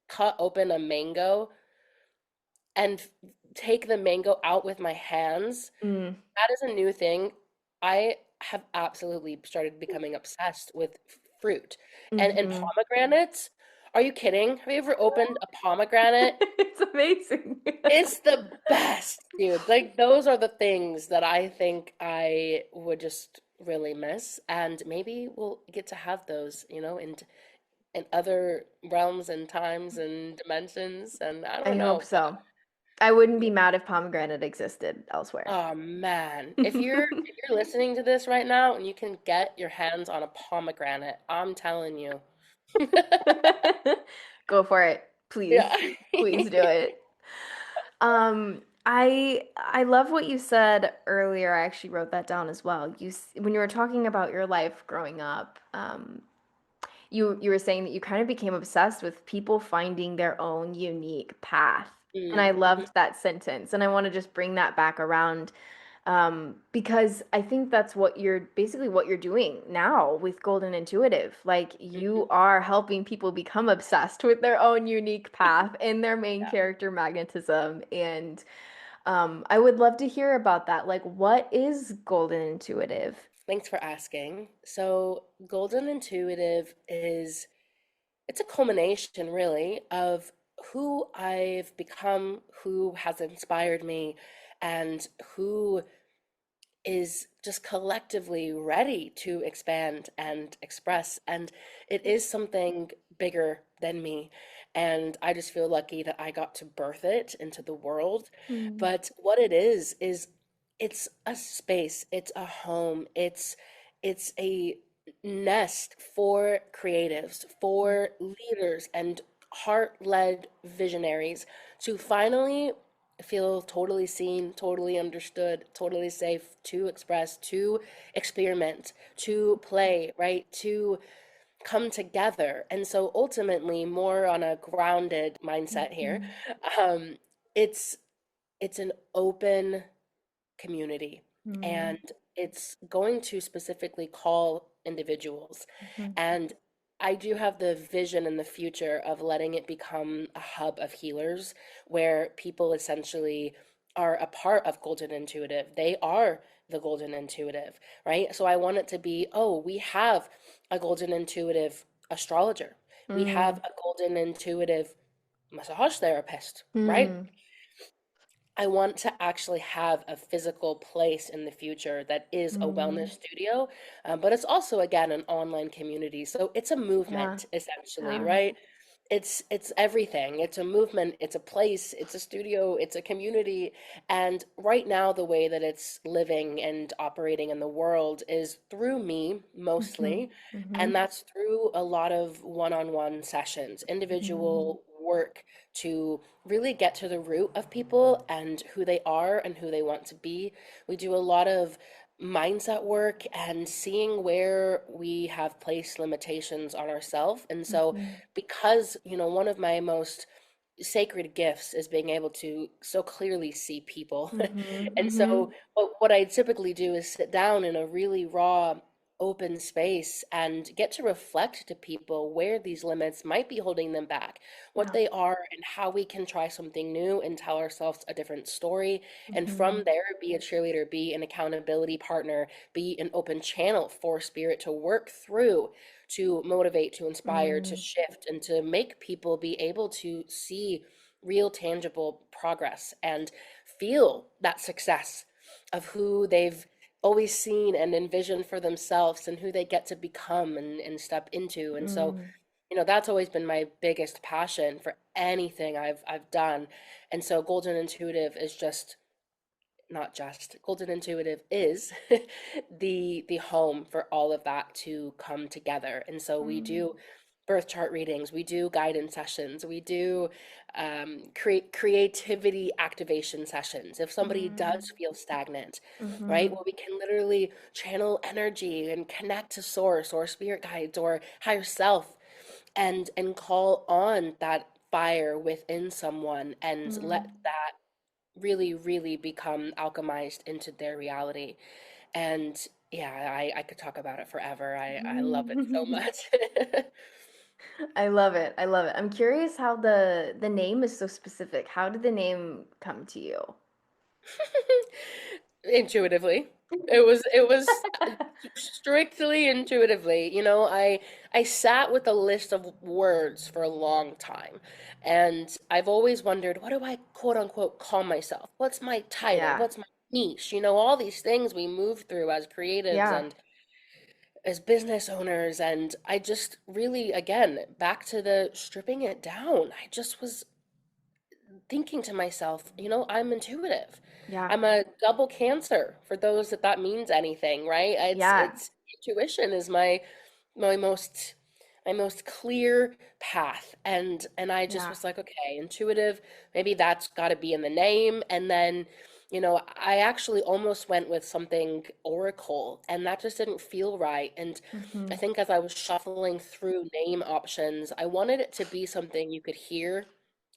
Cut open a mango and take the mango out with my hands. Mm. That is a new thing. I have absolutely started becoming obsessed with fruit and Hmm. pomegranates. Are you kidding? Have you ever opened a pomegranate? It's amazing. It's the best, dude. Like those are the things that I think I would just really miss, and maybe we'll get to have those, in other realms and times and dimensions, and I I don't hope know, but so. I wouldn't be yeah. mad if pomegranate existed elsewhere. Oh man, if you're listening to this right now and you can get your hands on a pomegranate, I'm telling you. Go for it. Please. Yeah. Please do it. I love what you said earlier. I actually wrote that down as well. When you were talking about your life growing up, you were saying that you kind of became obsessed with people finding their own unique path. And I Mm-hmm. loved that sentence. And I want to just bring that back around because I think that's what you're doing now with Golden Intuitive. Like you are helping people become obsessed with their own unique path and their main Yeah. character magnetism. And I would love to hear about that. Like, what is Golden Intuitive? Thanks for asking. So, Golden Intuitive it's a culmination really of who I've become, who has inspired me, and who is just collectively ready to expand and express. And it is something bigger than me. And I just feel lucky that I got to birth it into the world. Mm, But what it is it's a space, it's a home, it's a nest for creatives, for leaders and heart-led visionaries to finally feel totally seen, totally understood, totally safe to express, to experiment, to play, right? To come together. And so ultimately, more on a grounded mindset here, mhm, um, it's it's an open community. mm, And it's going to specifically call individuals. mhm, And I do have the vision in the future of letting it become a hub of healers where people essentially are a part of Golden Intuitive. They are the Golden Intuitive, right? So I want it to be, oh, we have a Golden Intuitive astrologer. We have mm, a Golden Intuitive massage therapist, right? mm, I want to actually have a physical place in the future that is a wellness mm. studio, but it's also, again, an online community. So it's a Yeah, movement, essentially, yeah. right? It's everything. It's a movement, it's a place, it's a studio, it's a community. And right now, the way that it's living and operating in the world is through me Mhm, mostly. And mhm, that's through a lot of one-on-one sessions, mhm, individual work to really get to the root of people and who they are and who they want to be. We do a lot of mindset work and seeing where we have placed limitations on ourselves. And so, mhm, because, one of my most sacred gifts is being able to so clearly see people. mhm, And mhm. so, what I typically do is sit down in a really raw, open space and get to reflect to people where these limits might be holding them back, what Yeah. they are, and how we can try something new and tell ourselves a different story. And from Mhm, there, be a cheerleader, be an accountability partner, be an open channel for spirit to work through, to motivate, to inspire, to mm, shift, and to make people be able to see real tangible progress and feel that success of who they've always seen and envisioned for themselves and who they get to become and step into. And so, mm, that's always been my biggest passion for anything I've done. And so Golden Intuitive is just not just, Golden Intuitive is the home for all of that to come together. And so we Mm, do birth chart readings, we do guidance sessions, we do creativity activation sessions. If somebody mm, does feel stagnant, right, mhm, where we can literally channel energy and connect to source or spirit guides or higher self and call on that fire within someone and let mm. that really, really become alchemized into their reality. And yeah, I could talk about it forever. I love it so much. I love it. I love it. I'm curious how the name is so specific. How did the name come to you? Intuitively. It was strictly intuitively. You know, I sat with a list of words for a long time, and I've always wondered, what do I quote unquote call myself? What's my title? Yeah. What's my niche? You know, all these things we move through as creatives Yeah. and as business owners, and I just really, again, back to the stripping it down. I just was thinking to myself, you know, I'm intuitive. Yeah. I'm a double cancer for those that that means anything, right? Yeah. It's intuition is my most my most clear path. And I just Yeah. was like, okay, intuitive, maybe that's got to be in the name. And then, you know, I actually almost went with something oracle, and that just didn't feel right. And I Hmm. think as I was shuffling through name options, I wanted it to be something you could hear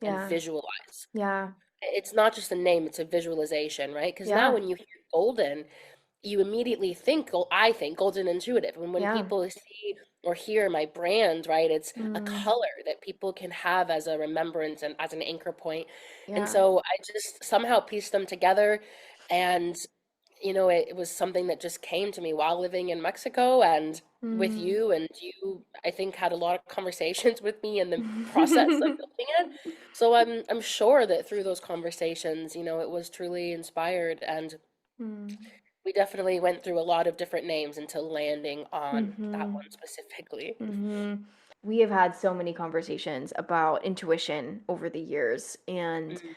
and Yeah. visualize. Yeah. It's not just a name, it's a visualization, right? Because now Yeah. when you hear golden, you immediately think, well, I think golden intuitive. And when Yeah. people see or hear my brand, right, it's a Mm. color that people can have as a remembrance and as an anchor point. And Yeah. so I just somehow pieced them together. And, you know, it was something that just came to me while living in Mexico and with Mm. you. And you, I think, had a lot of conversations with me in the process of building it. So I'm sure that through those conversations, you know, it was truly inspired, and Mm. we definitely went through a lot of different names until landing on that Hmm. one specifically. Hmm. We have had so many conversations about intuition over the years and Mm,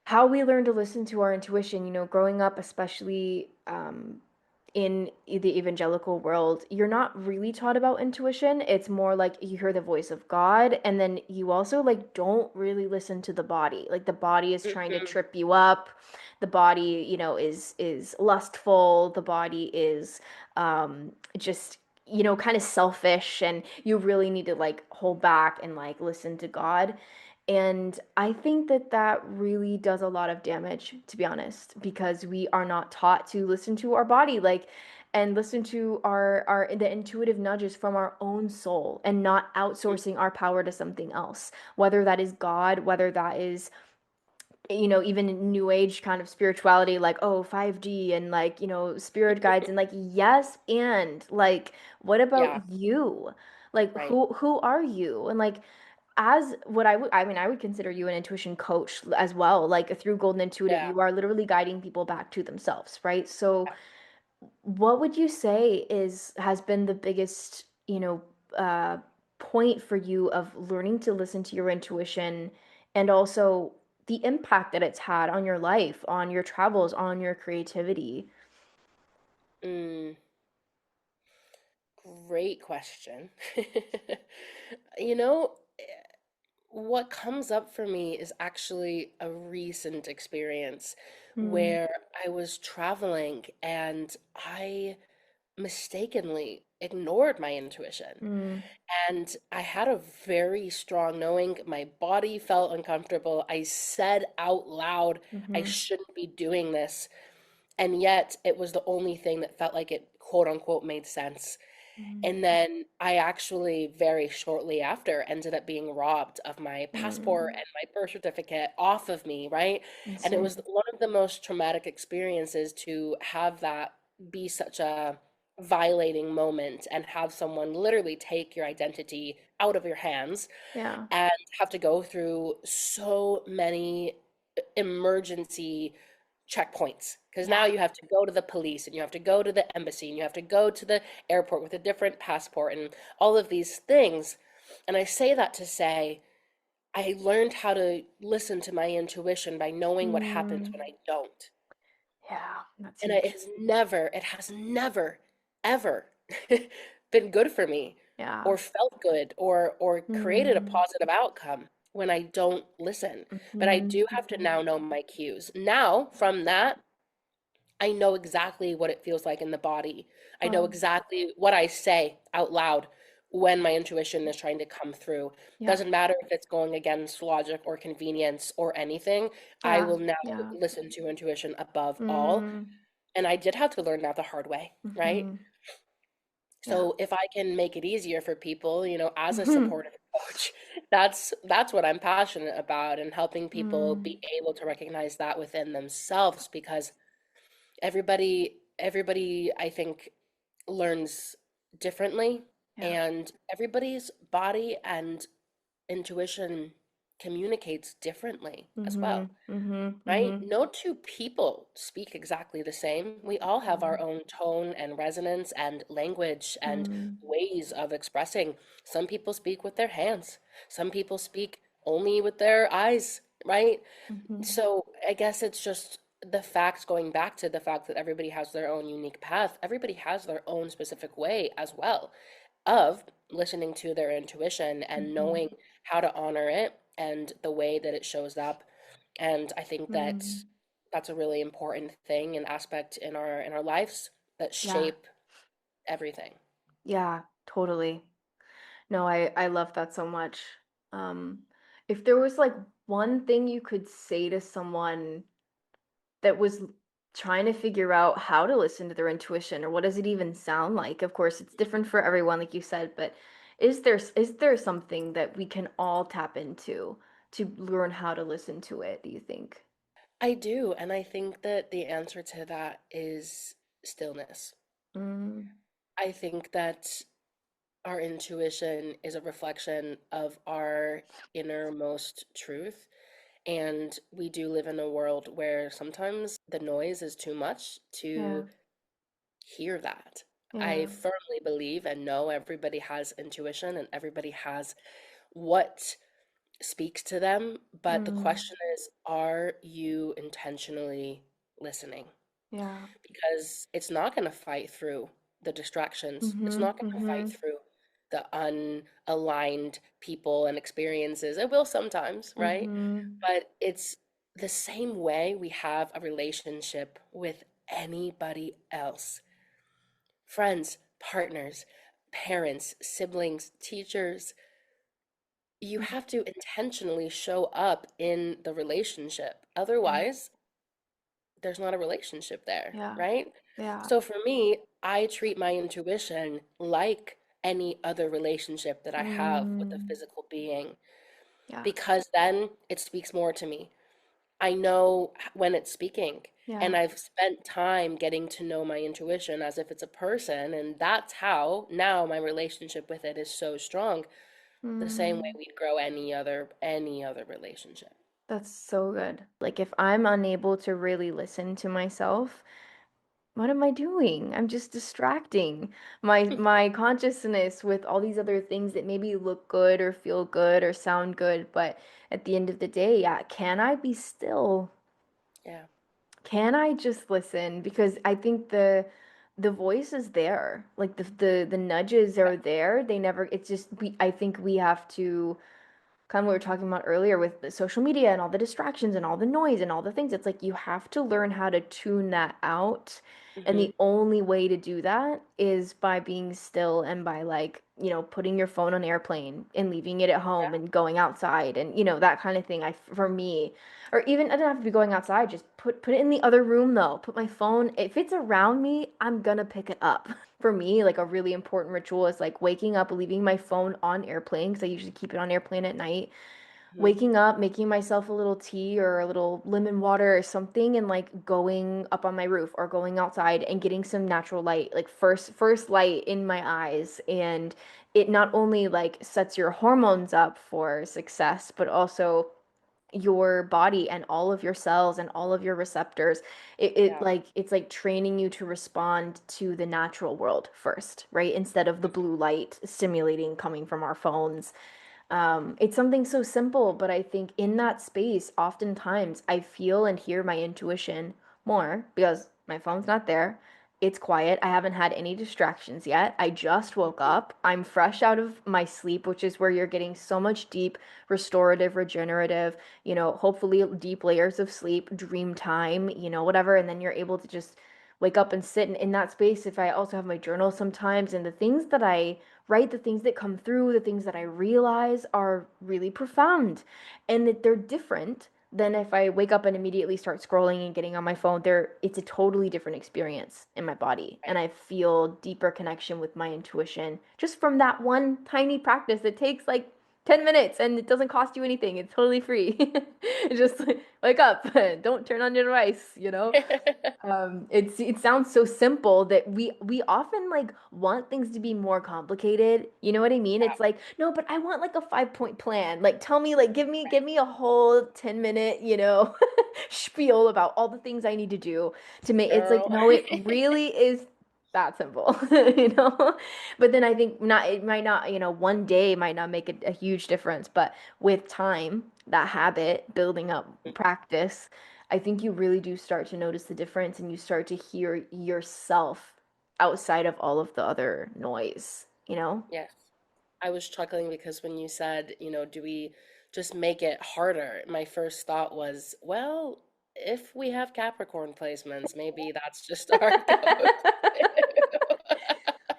how we learn to listen to our intuition, growing up, especially in the evangelical world, you're not really taught about intuition. It's more like you hear the voice of God, and then you also like don't really listen to the body. Like the body is trying to mhm, trip you up. The body, is lustful. The body is just kind of selfish, and you really need to like hold back and like listen to God. And I think that that really does a lot of damage, to be honest, because we are not taught to listen to our body, like, and listen to our the intuitive nudges from our own soul, and not mm, outsourcing our power to something else, whether that is God, whether that is even new age kind of spirituality, like, oh, 5D, and like, spirit guides, and like, yes, and like, what about yeah, you? Like, right. who are you? And like, as what I would consider you an intuition coach as well. Like through Golden Intuitive, Yeah. you are literally guiding people back to themselves, right? So Yeah. what would you say has been the biggest, uh, point for you of learning to listen to your intuition, and also the impact that it's had on your life, on your travels, on your creativity? Mm, great question. You know, what comes up for me is actually a recent experience Mm, where I was traveling and I mistakenly ignored my intuition. mm, And I had a very strong knowing. My body felt uncomfortable. I said out loud, I mm-hmm, shouldn't be doing this. And yet it was the only thing that felt like it, quote unquote, made sense. mm, And then I actually very shortly after ended up being robbed of my passport mm. and my birth certificate off of me, right? And it Insane. was one of the most traumatic experiences to have that be such a violating moment and have someone literally take your identity out of your hands Yeah. and have to go through so many emergency checkpoints, because now Yeah. you have to go to the police and you have to go to the embassy and you have to go to the airport with a different passport and all of these things. And I say that to say I learned how to listen to my intuition by knowing what happens Mm. when I don't. Yeah, that's And huge. it has never, ever been good for me Yeah. or felt good or created a Mm. positive outcome when I don't listen. But I Mhm. do have to Mhm. now know my cues. Now, from that, I know exactly what it feels like in the body. I know Oh, exactly what I say out loud when my intuition is trying to come through. yeah. Doesn't matter if it's going against logic or convenience or anything. I Yeah. will now Yeah. listen to intuition above all. Mm. And I did have to learn that the hard way, right? Mhm. Yeah. So if I can make it easier for people, as a Mhm. supportive coach, that's what I'm passionate about, and helping people be Mm. able to recognize that within themselves, because everybody I think learns differently, Yeah. and everybody's body and intuition communicates differently as well, Mhm. Mhm. right? Mhm. No two people speak exactly the same. We all have our Mhm. own tone and resonance and language and Mm. ways of expressing. Some people speak with their hands, some people speak only with their eyes, right? Mhm. So I guess it's just the fact, going back to the fact that everybody has their own unique path, everybody has their own specific way as well of listening to their intuition and Mhm. knowing how to honor it and the way that it shows up. And I think that Mm. that's a really important thing and aspect in our lives that Yeah. shape everything. Yeah, totally. No, I love that so much. Um, if there was like one thing you could say to someone that was trying to figure out how to listen to their intuition, or what does it even sound like? Of course, it's different for everyone, like you said, but is there something that we can all tap into to learn how to listen to it, do you think? I do, and I think that the answer to that is stillness. Mm, I think that our intuition is a reflection of our innermost truth. And we do live in a world where sometimes the noise is too much yeah, to hear that. I yeah. firmly believe and know everybody has intuition and everybody has what speaks to them. But the Mm, question is, are you intentionally listening? yeah. Because it's not going to fight through the distractions. It's Mhm, not going to fight mhm, through the unaligned people and experiences. It will sometimes, right? mhm. But it's the same way we have a relationship with anybody else: friends, partners, parents, siblings, teachers. You have to intentionally show up in the relationship. Yeah, Otherwise, there's not a relationship there, yeah, right? yeah. So for me, I treat my intuition like any other relationship that I have with a Mm, physical being, yeah, because then it speaks more to me. I know when it's speaking, and yeah. I've spent time getting to know my intuition as if it's a person, and that's how now my relationship with it is so strong, the same way Mm. we'd grow any other relationship. That's so good. Like if I'm unable to really listen to myself, what am I doing? I'm just distracting my consciousness with all these other things that maybe look good or feel good or sound good, but at the end of the day, yeah, can I be still? Yeah. Can I just listen? Because I think the voice is there. Like the nudges are there. They never, it's just we I think we have to kind of what we were talking about earlier with the social media and all the distractions and all the noise and all the things. It's like you have to learn how to tune that out. And Hmm. the only way to do that is by being still and by like, putting your phone on airplane and leaving it at home Yeah. and going outside and that kind of thing. For me, or even I don't have to be going outside, just put it in the other room though. Put my phone, if it's around me, I'm gonna pick it up. For me, like a really important ritual is like waking up, leaving my phone on airplane because I usually keep it on airplane at night. Hmm. Waking up, making myself a little tea or a little lemon water or something, and like going up on my roof or going outside and getting some natural light, like first light in my eyes. And it not only like sets your hormones up for success, but also your body and all of your cells and all of your receptors. It Yeah. like it's like training you to respond to the natural world first, right? Instead of the blue light stimulating coming from our phones. It's something so simple, but I think in that space oftentimes I feel and hear my intuition more because my phone's not there. It's quiet. I haven't had any distractions yet. I just woke up. I'm fresh out of my sleep, which is where you're getting so much deep, restorative, regenerative, hopefully deep layers of sleep, dream time, whatever. And then you're able to just wake up and sit in that space. If I also have my journal sometimes, and the things that I write, the things that come through, the things that I realize are really profound and that they're different than if I wake up and immediately start scrolling and getting on my phone. It's a totally different experience in my body. And Right. I feel deeper connection with my intuition just from that one tiny practice. It takes like 10 minutes and it doesn't cost you anything. It's totally free. Just like, wake up, don't turn on your device. It sounds so simple that we often like want things to be more complicated. You know what I mean? Yeah, It's like, no, but I want like a 5 point plan. Like tell me, like give me a whole 10 minute, spiel about all the things I need to do to make it's like, girl. no, it really is that simple, you know? But then I think not it might not, one day might not make a huge difference, but with time, that habit, building up practice, I think you really do start to notice the difference and you start to hear yourself outside of all of the other noise, you know? Yes. I was chuckling because when you said, do we just make it harder? My first thought was, well, if we have Capricorn placements, maybe that's just our go-to.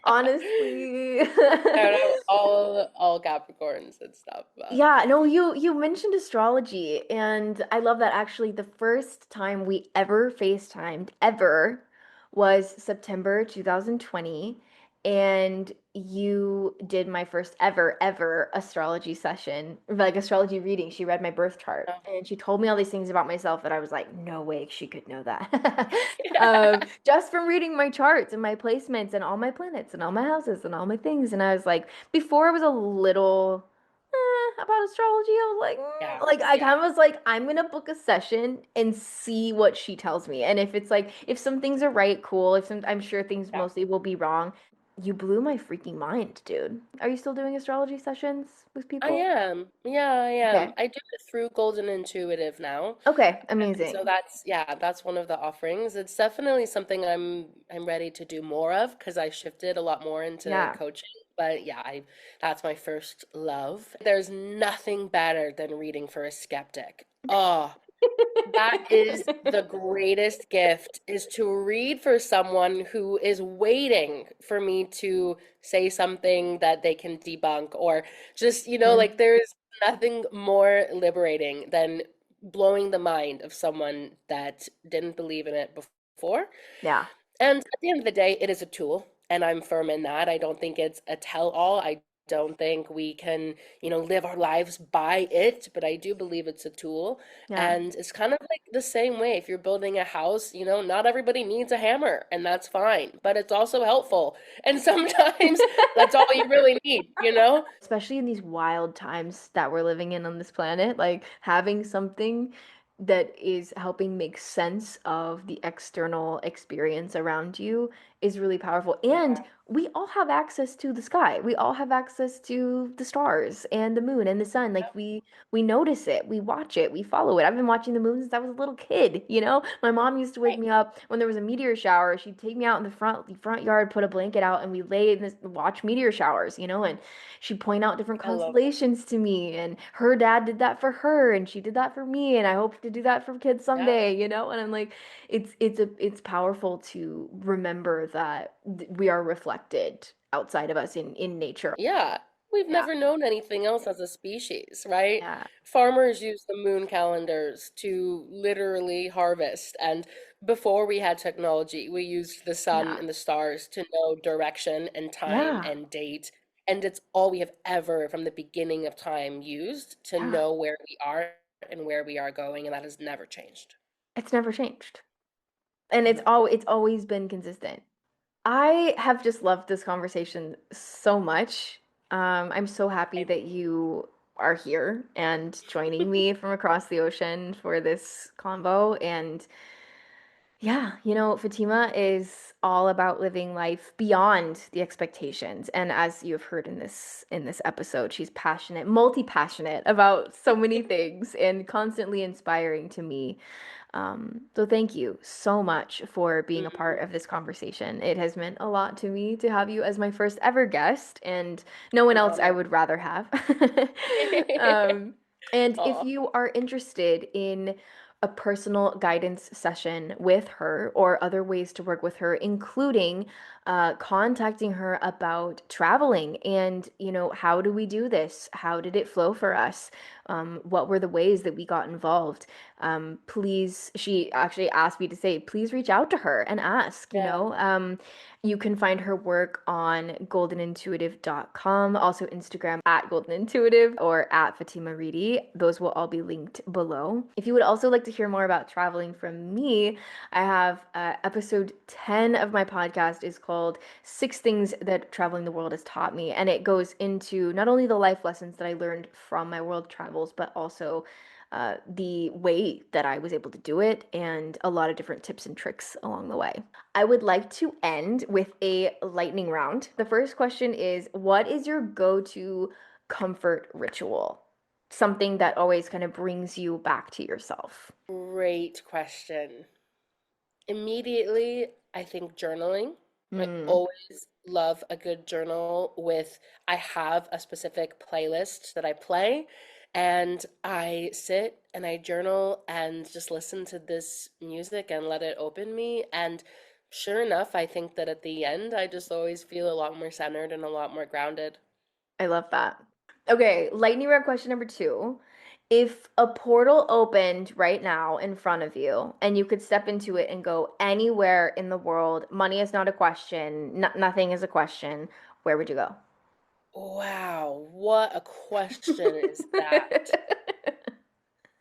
Honestly. I don't know, all Capricorns and stuff, but Yeah, no, you mentioned astrology, and I love that actually the first time we ever FaceTimed ever was September 2020, and you did my first ever astrology session, like astrology reading. She read my birth chart uh, and she told me all these things about myself that I was like, no way she could know that. yeah. Just from reading my charts and my placements and all my planets and all my houses and all my things. And I was like, before I was a little about astrology. I was like, Yeah. like I Yeah. kind of was like, I'm gonna book a session and see what she tells me. And if it's like, if some things are right, cool. If some, I'm sure things Yeah. mostly will be wrong. You blew my freaking mind, dude. Are you still doing astrology sessions with I people? am. Yeah, I am. Okay. I do it through Golden Intuitive now. Okay. So Amazing. that's yeah, that's one of the offerings. It's definitely something I'm ready to do more of because I shifted a lot more into Yeah. coaching. But yeah, I that's my first love. There's nothing better than reading for a skeptic. Oh, that is the greatest gift is to read for someone who is waiting for me to say something that they can debunk or just, Mhm. like there's nothing more liberating than blowing the mind of someone that didn't believe in it before. Yeah. And at the end of the day, it is a tool, and I'm firm in that. I don't think it's a tell-all. I don't think we can, live our lives by it, but I do believe it's a tool. Yeah. And it's kind of like the same way if you're building a house, not everybody needs a hammer, and that's fine, but it's also helpful. And sometimes that's all you really need. Especially in these wild times that we're living in on this planet, like having something that is helping make sense of the external experience around you is really powerful. And Yeah, we all have access to the sky. We all have access to the stars and the moon and the sun. Like we notice it, we watch it, we follow it. I've been watching the moon since I was a little kid. My mom used to wake right. me up when there was a meteor shower. She'd take me out in the front yard, put a blanket out, and we lay in this watch meteor showers, and she'd point out different I love it. constellations to me, and her dad did that for her and she did that for me, and I hope to do that for kids Yeah. someday, and I'm like, it's powerful to remember that we are reflected outside of us in nature. Yeah, we've Yeah. never known anything else as a species, right? Yeah. Farmers use the moon calendars to literally harvest. And before we had technology, we used the sun Yeah. and the stars to know direction and time Yeah. and date. And it's all we have ever, from the beginning of time, used to Yeah. know where we are and where we are going. And that has never changed. It's never changed. And No. it's always been consistent. I have just loved this conversation so much. I'm so happy that you are here and joining me from across the ocean for this convo. And yeah, Fatima is all about living life beyond the expectations. And as you've heard in this episode, she's passionate, multi-passionate about so many things and constantly inspiring to me. So thank you so much for being a part Mm. of this conversation. It has meant a lot to me to have you as my first ever guest, and no one An else I honor. would rather have. Um, and if Aw. you are interested in a personal guidance session with her or other ways to work with her, including contacting her about traveling and, how do we do this? How did it flow for us? What were the ways that we got involved? Please, she actually asked me to say, please reach out to her and ask, Yeah. you can find her work on goldenintuitive.com, also Instagram at goldenintuitive or at Fatima Reedy. Those will all be linked below. If you would also like to hear more about traveling from me, I have episode 10 of my podcast is called 6 Things That Traveling the World Has Taught Me. And it goes into not only the life lessons that I learned from my world travels, but also the way that I was able to do it and a lot of different tips and tricks along the way. I would like to end with a lightning round. The first question is, what is your go-to comfort ritual? Something that always kind of brings you back to yourself. Great question. Immediately, I think journaling. I Mm, always love a good journal with, I have a specific playlist that I play, and I sit and I journal and just listen to this music and let it open me. And sure enough, I think that at the end, I just always feel a lot more centered and a lot more grounded. I love that. Okay, lightning round question number two. If a portal opened right now in front of you and you could step into it and go anywhere in the world, money is not a question, nothing is a question, where would you go? Wow, what a question is that?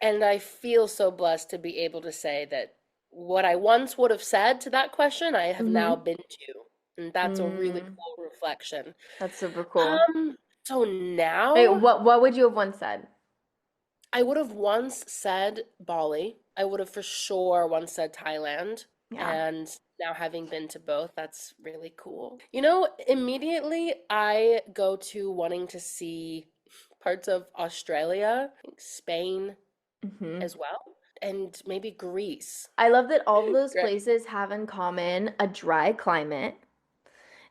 And I feel so blessed to be able to say that what I once would have said to that question, I have now Mm-hmm. been to. And that's a really Mm, cool reflection. that's super cool. So Hey, now what would you have once said? I would have once said Bali. I would have for sure once said Thailand. Yeah. And now having been to both, that's really cool. You know, immediately I go to wanting to see parts of Australia, I think Spain Hmm. as well, and maybe Greece. I love that all of those Right. places have in common a dry climate.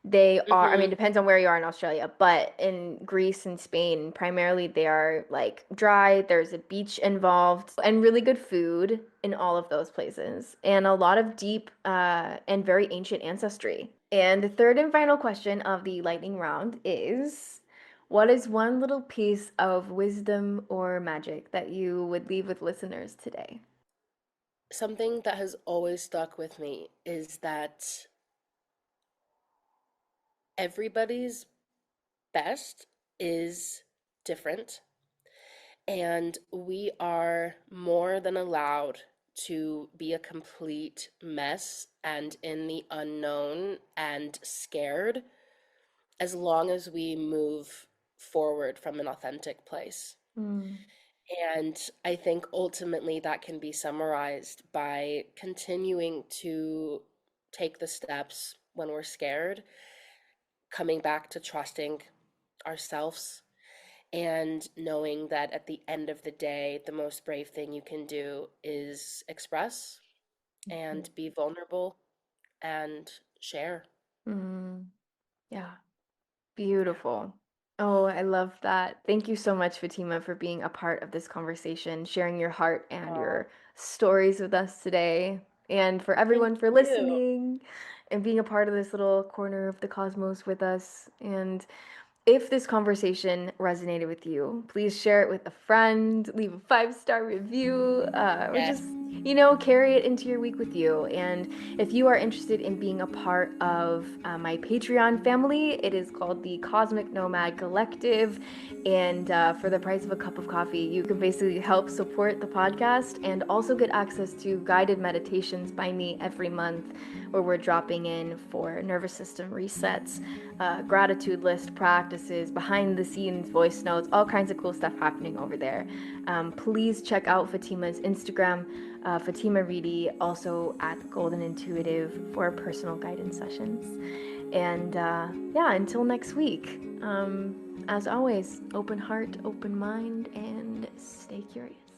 They are, I mean, Mm-hmm. it depends on where you are in Australia, but in Greece and Spain, primarily they are like dry. There's a beach involved and really good food in all of those places, and a lot of deep and very ancient ancestry. And the third and final question of the lightning round is, what is one little piece of wisdom or magic that you would leave with listeners today? Something that has always stuck with me is that everybody's best is different, and we are more than allowed to be a complete mess and in the unknown and scared as long as we move forward from an authentic place. Mm, And I think ultimately that can be summarized by continuing to take the steps when we're scared, coming back to trusting ourselves, and knowing that at the end of the day, the most brave thing you can do is express and be vulnerable and share. mm, yeah. Yeah. Beautiful. Oh, I love that. Thank you so much, Fatima, for being a part of this conversation, sharing your heart and Oh, your stories with us today, and for thank everyone for you. listening and being a part of this little corner of the cosmos with us. And if this conversation resonated with you, please share it with a friend, leave a 5-star review, or Yes. just, carry it into your week with you. And if you are interested in being a part of my Patreon family, it is called the Cosmic Nomad Collective. And for the price of a cup of coffee, you can basically help support the podcast and also get access to guided meditations by me every month, where we're dropping in for nervous system resets, gratitude list practices, behind the scenes voice notes, all kinds of cool stuff happening over there. Please check out Fatima's Instagram, Fatima Reedy, also at Golden Intuitive for personal guidance sessions. And yeah, until next week, as always, open heart, open mind, and stay curious.